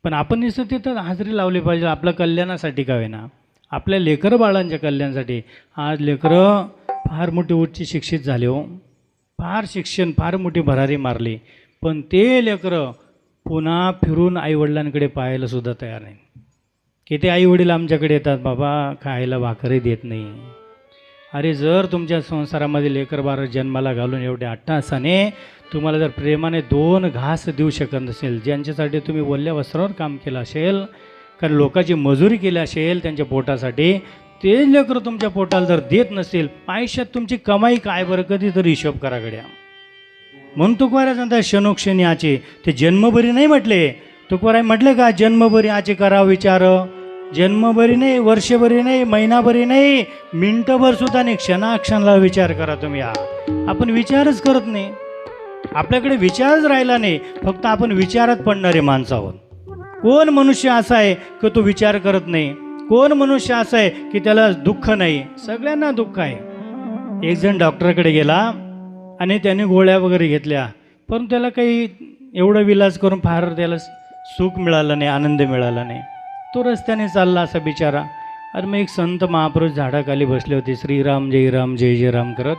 Speaker 8: पण आपण नुसतं तिथं हाजरी लावली पाहिजे आपल्या कल्याणासाठी का होईना, आपल्या लेकरं बाळांच्या कल्याणासाठी. आज लेकरं फार मोठी उच्च शिक्षित झाले हो, फार शिक्षण, फार मोठी भरारी मारली, पण ते लेकरं पुन्हा फिरून आईवडिलांकडे पाहायला सुद्धा तयार नाही. किती आईवडील आमच्याकडे येतात, बाबा खायला भाकरी देत नाही. अरे जर तुमच्या संसारामध्ये लेकर बाळ जन्माला घालून एवढ्या अट्टहासाने तुम्हाला जर प्रेमाने 2 घास देऊ शकत नसेल, ज्यांच्यासाठी तुम्ही ओल्या वस्त्रावर काम केलं असेल, कारण लोकांची मजुरी केली असेल त्यांच्या पोटासाठी, ते लेकरं तुमच्या पोटाला जर देत नसेल, आयुष्यात तुमची कमाई काय बरं, कधीतरी हिशोब करा गड्या. म्हणून तुकोबारा सांगतात क्षणोक्षणी आचे, ते जन्मभरी नाही म्हटले. तुकोबारा म्हटले का जन्मभरी आचे करा विचार. जन्मभरी नाही, वर्षभरी नाही, महिनाभरी नाही, मिनटभर सुद्धा नाही, क्षणाक्षणाला विचार करा तुम्ही. आपण विचारच करत नाही, आपल्याकडे विचारच राहिला नाही, फक्त आपण विचारात पडणारे माणसं आहोत. कोण मनुष्य असा आहे की तो विचार करत नाही, कोण मनुष्य असा आहे की त्याला दुःख नाही. सगळ्यांना दुःख आहे. एक जण डॉक्टरकडे गेला आणि त्याने गोळ्या वगैरे घेतल्या, पण त्याला काही एवढं विलास करून फार त्याला सुख मिळालं नाही, आनंद मिळाला नाही. तो रस्त्याने चालला असा बिचारा. अरे मग एक संत महापुरुष झाडाखाली बसले होते, श्रीराम जय राम जय जय राम करत.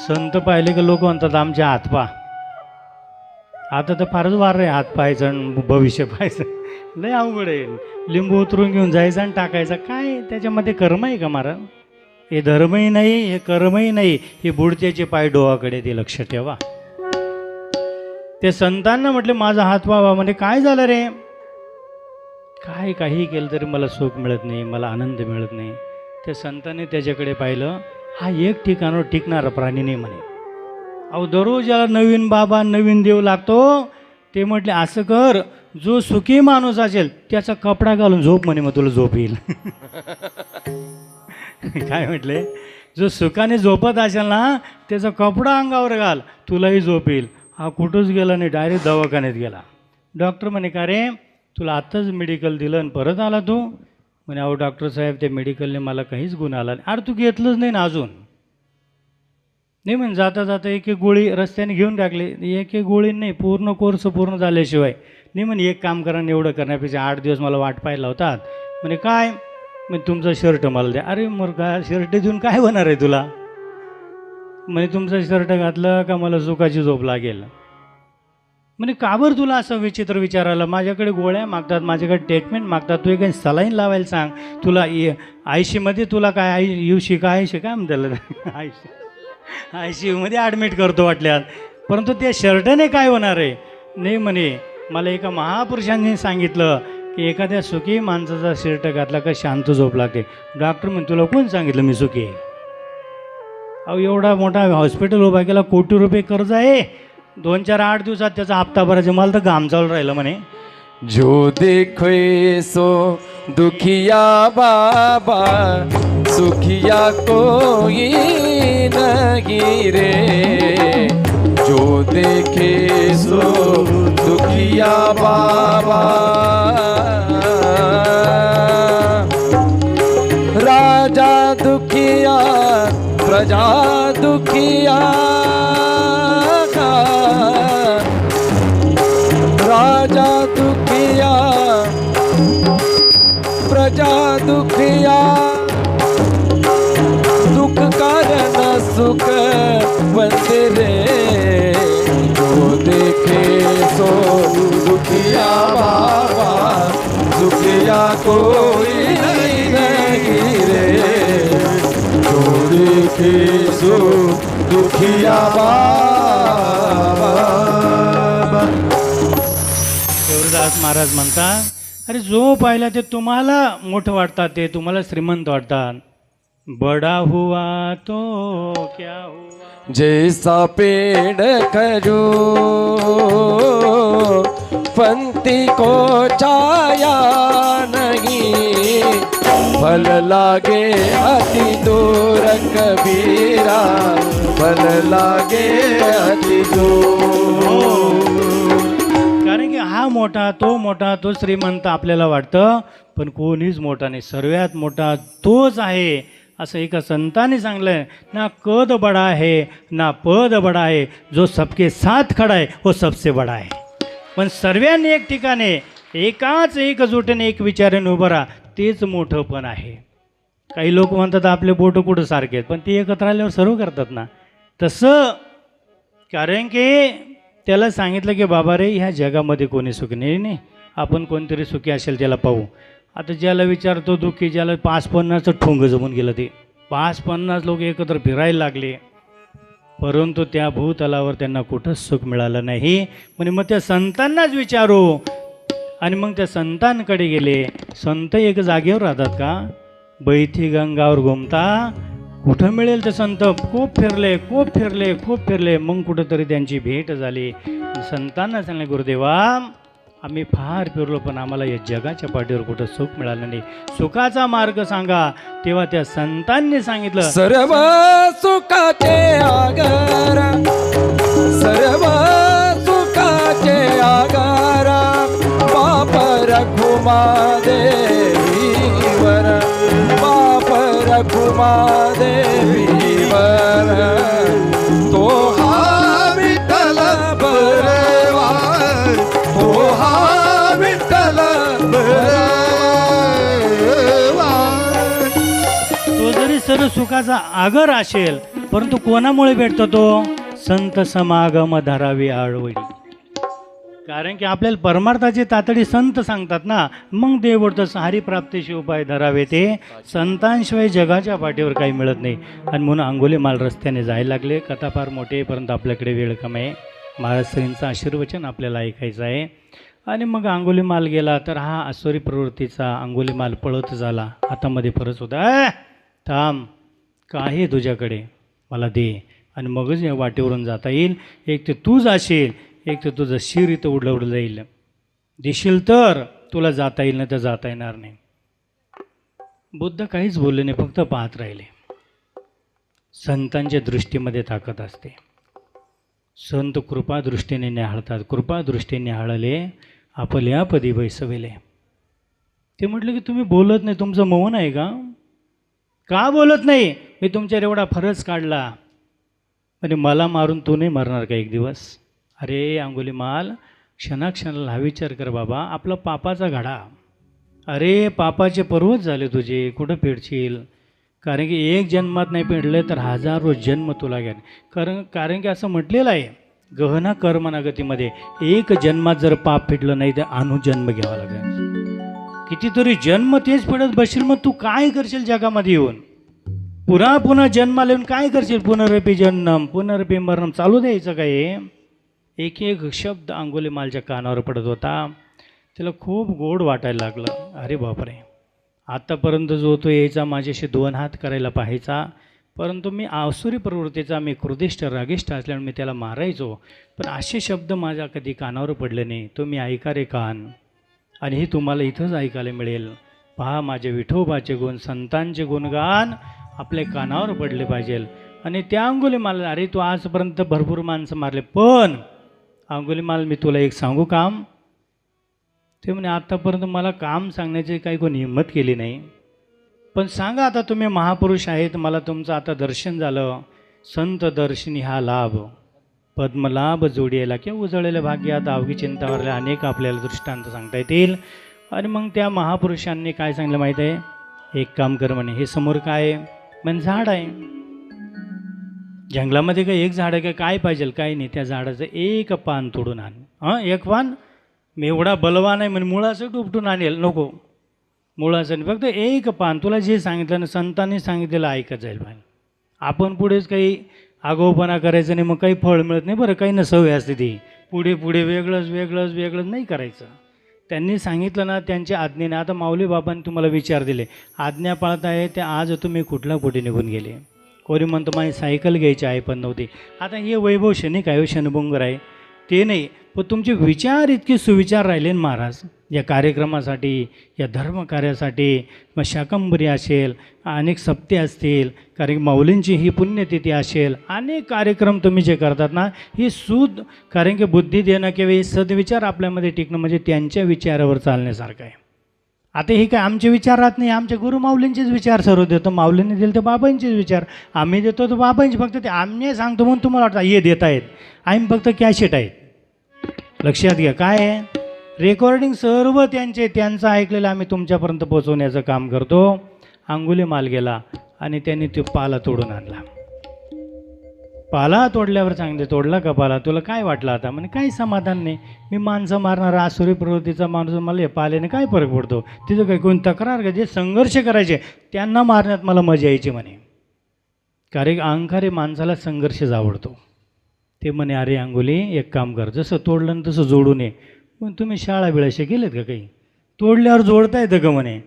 Speaker 8: संत पाहिले की लोक म्हणतात आमच्या हातपा. आता तर फारच वार आहे हात पाहायचं आणि भविष्य पाहायचं, लय अवघड आहे. लिंबू उतरून घेऊन जायचं आणि टाकायचं. काय त्याच्यामध्ये कर्म आहे का महाराज? हे धर्मही नाही, हे कर्मही नाही, हे बुडत्याचे पाय डोहाकडे, ते लक्ष ठेवा. ते संतांना म्हटले माझा हात पाहा. म्हणजे काय झालं रे? काय काही केलं तरी मला सुख मिळत नाही, मला आनंद मिळत नाही. त्या संतांनी त्याच्याकडे पाहिलं, हा एक ठिकाणावर टिकणारा प्राणी नाही म्हणे. अहो दररोज याला नवीन बाबा नवीन देव लागतो, ते म्हटले असं कर, जो सुखी माणूस असेल त्याचा कपडा घालून झोप म्हणे, मग तुला झोप येईल. काय म्हटले, जो सुखाने झोपत असेल ना त्याचा कपडा अंगावर घाल, तुलाही झोप येईल. हा कुठंच गेला नाही, डायरेक्ट दवाखान्यात गेला. डॉक्टर म्हणे का रे, तुला आत्ताच मेडिकल दिलं आणि परत आला तू? म्हणे अहो डॉक्टर साहेब, त्या मेडिकलने मला काहीच गुण आला नाही. अरे तू घेतलंच नाही ना अजून. नाही म्हणे जाता जाता एक एक गोळी रस्त्याने घेऊन टाकले. एक एक गोळी नाही, पूर्ण कोर्स पूर्ण झाल्याशिवाय नाही. म्हणे एक काम करा, एवढं करण्यापेक्षा 8 दिवस मला वाट पाहायला होतात. म्हणे काय? म्हणजे तुमचा शर्ट मला द्या. अरे मग काय शर्ट देऊन काय होणार आहे तुला? म्हणे तुमचं शर्ट घातलं का मला सुखाची झोप लागेल. म्हणे का बरं तुला असं विचित्र विचारायला? माझ्याकडे गोळ्या मागतात, माझ्याकडे ट्रीटमेंट मागतात, तू एक सलाईन लावायला सांग. तुला आयशीमध्ये तुला काय आयशी काय म्हणतात आयशीयूमध्ये ॲडमिट करतो वाटल्यात. परंतु त्या शर्टने काय होणार आहे? नाही म्हणे, मला एका महापुरुषांनी सांगितलं की एखाद्या सुखी माणसाचा शर्ट घातला का शांत झोप लागते. डॉक्टर म्हणे तुला कोण सांगितलं मी सुखी आहे? अहो एवढा मोठा हॉस्पिटल उभा केला, कोटी रुपये कर्ज आहे, 2-4-8 दिवसात त्याचा हप्ता भरायचा. मला तर घाम चालू राहिलं म्हणे.
Speaker 1: जो देखो सो दुखिया बाबा, सुखिया कोई नहीं रे. जो देखे सो दुखिया बाबा, राजा दुखिया प्रजा दुखिया, राजा दुखिया प्रजा दुखिया, दुख कारण सुख वंदरे. जो देखे सो दुखिया बाबा, दुखिया कोई नहीं रे. जो देखे सो दुखिया बाबा.
Speaker 8: देवदास महाराज म्हणतात, अरे जो पाहिला ते तुम्हाला मोठं वाटतात, ते तुम्हाला श्रीमंत वाटतात. बडा हुआ तो क्या हुआ,
Speaker 1: जैसा पेड़ खजूर पंथी को छाया नहीं, फल लागे अति दूर कबीरा, फल लागे अति दूर.
Speaker 8: कारण की हा मोठा तो श्रीमंत आपल्याला वाटतं, पण कोणीच मोठा नाही, सर्वात मोठा तोच आहे असं एका संतांनी सांगलं. ना कद बडा है ना पद बडा है, जो सबके साथ खडा आहे वो सबसे बडा आहे. पण सर्वांनी एक ठिकाणी एकाच एकजुटीने एक विचाराने उभं राहा, तेच मोठं पण आहे. काही लोक म्हणतात आपले बोटं कुठं सारखे आहेत, पण ते एकत्र आल्यावर सर्व करतात ना. तसं कारण की त्याला सांगितलं की बाबा रे, ह्या जगामध्ये कोणी सुखी नाही, आपण कोणतरी सुखी असेल त्याला पाहू. आता ज्याला विचारतो दुःखी, ज्याला 5-50 ठोंग जमून गेलं, ते 5-50 लोक एकत्र फिरायला लागले, परंतु त्या भूतलावर त्यांना कुठंच सुख मिळालं नाही. म्हणजे मग त्या संतांनाच विचारू, आणि मग त्या संतांकडे गेले. संत एक जागेवर राहतात का? बैठी गंगावर घुमता कुठं मिळेल ते संत? खूप फिरले. मग कुठंतरी त्यांची भेट झाली. संतांना सांगले, गुरुदेवा आम्ही फार फिरलो, पण आम्हाला या जगाच्या पाठीवर कुठं सुख मिळालं नाही, सुखाचा मार्ग सांगा. तेव्हा त्या संतांनी सांगितलं,
Speaker 1: सर्व सुखाचे आगार, सर्व सुखाचे आगार, बाप रघुमा देवीवर, बाप रघुमा देवीवर. तो हा विठ्ठल बरेवा, तो हा विठ्ठल बरेवा.
Speaker 8: तो जरी सर्व सुखाचा आगर असेल, परंतु कोणामुळे भेटतो तो? संत समागम धरावी आळवडी. कारण की आपल्याला परमार्थाची तातडी संत सांगतात ना, मग देव बोलतं हरिप्राप्तीशी उपाय धरावे, ते संतांशिवाय जगाच्या पाठीवर काही मिळत नाही. आणि म्हणून अंगुलीमाल रस्त्याने जायला लागले. कथा फार मोठी, परंतु आपल्याकडे वेळ कमी आहे. महाराज आशीर्वचन आपल्याला ऐकायचं आहे. आणि मग अंगुलीमाल गेला, तर हा आसुरी प्रवृत्तीचा अंगुलीमाल पळत झाला. हातामध्ये फरस होता. थांब, काय आहे तुझ्याकडे, मला दे, आणि मगच या वाटेवरून जाता येईल. एक ते तू जाशील, एक तर तुझं शिर इथं उडलं जाईल, दिशील तर तुला जाता येईल, नाही तर जाता येणार नाही. बुद्ध काहीच बोलले नाही, फक्त पाहत राहिले. संतांच्या दृष्टीमध्ये ताकद असते. संत कृपादृष्टीने न्याहाळतात. कृपादृष्टीने न्याहाळले आपल्या पदी बैसविले. ते म्हटलं की तुम्ही बोलत नाही, तुमचं मौन आहे का बोलत नाही? मी तुमच्यावर एवढा फरज काढला आणि मला मारून तू नाही मरणार का एक दिवस? अरे अंगुलीमाल, क्षणाक्षणाला हा विचार कर बाबा, आपला पापाचा घडा. अरे पापाचे पर्वत झाले तुझे, कुठं फेडशील? कारण की एक जन्मात नाही फेडले तर हजारो जन्म तुला घ्या. कारण की असं म्हटलेलं आहे गहना कर्मनागतीमध्ये, एक जन्मात जर पाप फेडलं नाही तर अनुजन्म घ्यावा लागेल. कितीतरी जन्म तेच फेडत बसशील, मग तू काय करशील जगामध्ये येऊन? पुन्हा जन्माला येऊन काय करशील? पुनरपी जन्म पुनरपी मरणम चालू द्यायचं काय? एक एक शब्द अंगुलीमालच्या कानावर पडत होता. त्याला खूप गोड वाटायला लागलं. अरे बापरे, आत्तापर्यंत जो तो यायचा माझ्याशी 2 हात करायला पाहायचा, परंतु मी आसुरी प्रवृत्तीचा, मी क्रोधिष्ठ रागिष्ठ असल्यामुळे मी त्याला मारायचो. पण असे शब्द माझ्या कधी कानावर पडले नाही. तुम्ही ऐका रे कान, आणि हे तुम्हाला इथंच ऐकायला मिळेल. पहा माझे विठोबाचे गुण, संतांचे गुणगान आपल्या कानावर पडले पाहिजे. आणि त्या अंगुलीमाल, अरे तू आजपर्यंत भरपूर माणसं मारले, पण अंगुलीमाल मी तुला एक सांगू काम? ते म्हणे आत्तापर्यंत मला काम सांगण्याची काही कोणी हिंमत केली नाही, पण सांगा आता, तुम्ही महापुरुष आहेत, मला तुमचं आता दर्शन झालं. संत दर्शनी हा लाभ, पद्मलाभ जोडियाला किंवा उजळलेल्या भाग्यात अवघी चिंतावरल्या अनेक आपल्याला दृष्टांत सांगता येतील. आणि मग त्या महापुरुषांनी काय सांगितलं माहीत आहे? एक काम कर म्हणे, हे समोर काय आहे? म्हणजे झाड आहे. जंगलामध्ये काय एक झाड आहे काय पाहिजे? काय नाही. त्या झाडाचं एक पान तोडून आण. एक पान? मी एवढा बलवान आहे म्हणे, मुळाचं उपटून आणेल? नको, मुळाचं नाही, फक्त एक पान. तुला जे सांगितलं ना, संतांनी सांगितलेलं ऐकत जाईल पाहिजे. आपण पुढेच काही आगाऊपणा करायचं नाही, मग काही फळ मिळत नाही. बरं, काही ना सवय असते ती, पुढे वेगळंच नाही करायचं. त्यांनी सांगितलं ना, त्यांच्या आज्ञेने. आता माऊली बाबांनी तुम्हाला विचार दिले, आज्ञा पाळताय ते आज तुम्ही कुठल्या कुठे निघून गेले. कोणी म्हणतो माझी सायकल घ्यायची आहे पण नव्हती. आता हे वैभव क्षणिक आहे, क्षणभंगुर आहे, ते नाही. पण तुमचे विचार इतके सुविचार राहिले ना महाराज, या कार्यक्रमासाठी, या धर्मकार्यासाठी. मग शाकंभरी असेल, अनेक सप्ते असतील, कारण की माऊलींची ही पुण्यतिथी असेल, अनेक कार्यक्रम तुम्ही जे करतात ना, ही सूद, कारण की बुद्धी देणं किंवा सद्विचार आपल्यामध्ये टिकणं म्हणजे त्यांच्या विचारावर चालण्यासारखं आहे. आता हे काय आमचे विचार राहत नाही, आमच्या गुरु माऊलींचेच विचार सर्व देतो. माऊलींनी दिले तर बाबांचेच विचार आम्ही देतो, तर बाबांचे. फक्त ते आम्ही सांगतो म्हणून तुम्हाला वाटतं हे देत आहेत, आम्ही फक्त कॅशेट आहेत. लक्षात घ्या, काय आहे रेकॉर्डिंग सर्व त्यांचं ऐकलेलं आम्ही तुमच्यापर्यंत पोहोचवण्याचं काम करतो. अंगुलीमाल गेला आणि त्यांनी तो पाला तोडून आणला. पाला तोडल्यावर सांगते, तोडला का पाला? तुला काय वाटलं आता? म्हणे काही समाधान नाही, मी माणसं मारणारा आसुरी प्रवृत्तीचा माणूस, मला पाल्याने काय फरक पडतो? तिथं काही कोणी तक्रार का? जे संघर्ष करायचे त्यांना मारण्यात मला मजा यायची म्हणे. कारण अहंकारी माणसाला संघर्षच आवडतो. ते म्हणे अरे अंगुली, एक काम कर, जसं तोडलं ना तसं जोडू नये. पण तुम्ही शाळा बिळाशे केलेत का? काही तोडल्यावर जोडता येतं का म्हणे?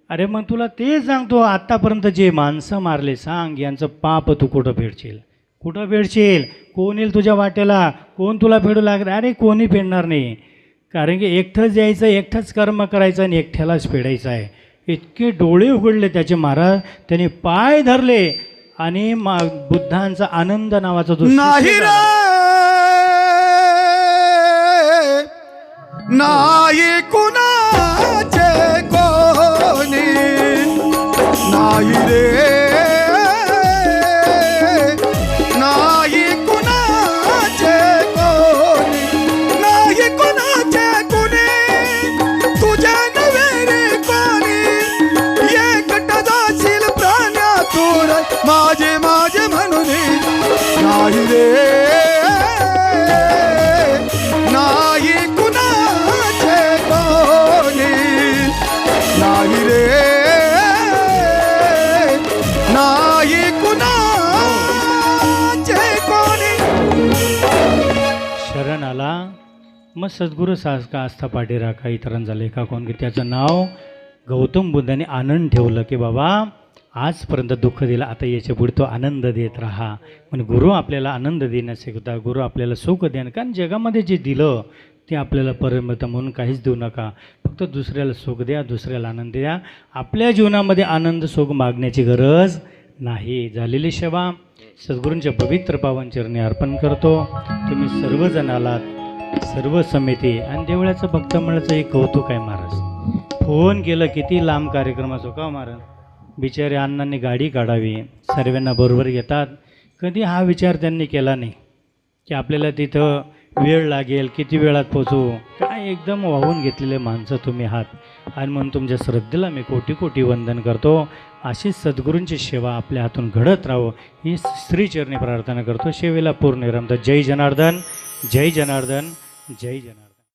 Speaker 8: अरे मग तुला ते सांगतो, आत्तापर्यंत जे माणसं मारले, सांग यांचं पाप तू कुठं फेडशील? कुठं फेडशील? कोण येईल तुझ्या वाट्याला? कोण तुला फेडू लागलं? अरे कोणी फेडणार नाही, कारण की एकटंच यायचं, एकटंच कर्म करायचं आणि एकट्यालाच फेडायचं आहे. इतके डोळे उघडले त्याचे महाराज, त्याने पाय धरले आणि बुद्धांचा आनंद नावाचा जो
Speaker 2: नाही रे, नाही कुणाचे कोणी, नाही रे, नाही कुणाचे कोणी, नाही कुणाचे कोणी, तुझ्या नव्हे रे कोणी. एकटा जाशील प्राण्यातून माझे माझे म्हणून, नाही रे, नाही कुणाचे कोणी, नाही रे, नाही कुणाचे कोणी.
Speaker 8: शरण आला मग सद्गुरू सासका आस्था पाठी राखा इतरांचा लेखा कोण, की त्याचं नाव गौतम बुद्धाने आनंद ठेवलं की बाबा आजपर्यंत दुःख दिलं, आता याच्या पुढे तो आनंद देत राहा. म्हणजे गुरु आपल्याला आनंद देण्यास शिकवतात, गुरु आपल्याला सुख देणं. कारण जगामध्ये जे दिलं ते आपल्याला परमतं, म्हणून काहीच देऊ नका. फक्त दुसऱ्याला सुख द्या, दुसऱ्याला आनंद द्या. आपल्या जीवनामध्ये आनंद सुख मागण्याची गरज नाही. झालेली सेवा सद्गुरूंच्या पवित्र पावन चरणी अर्पण करतो. तुम्ही सर्वजण आलात, सर्व समिती आणि देवळाचं भक्त मंडळाचं एक कौतुक आहे महाराज. फोन केलं, किती लांब कार्यक्रम असो का महाराज, बिचारे अण्णांनी गाडी काढावी, सर्वांना बरोबर घेतात. कधी हा विचार त्यांनी केला नाही की आपल्याला तिथं वेळ लागेल, किती वेळात पोचू. काय एकदम वाहून घेतलेले माणसं तुम्ही आहात. आणि म्हणून तुमच्या श्रद्धेला मी कोटी कोटी वंदन करतो. अशीच सद्गुरूंची सेवा आपल्या हातून घडत राहो ही श्रीचरणी प्रार्थना करतो. सेवेला पूर्ण विराम. जय जनार्दन, जय जनार्दन, जय जनार्दन.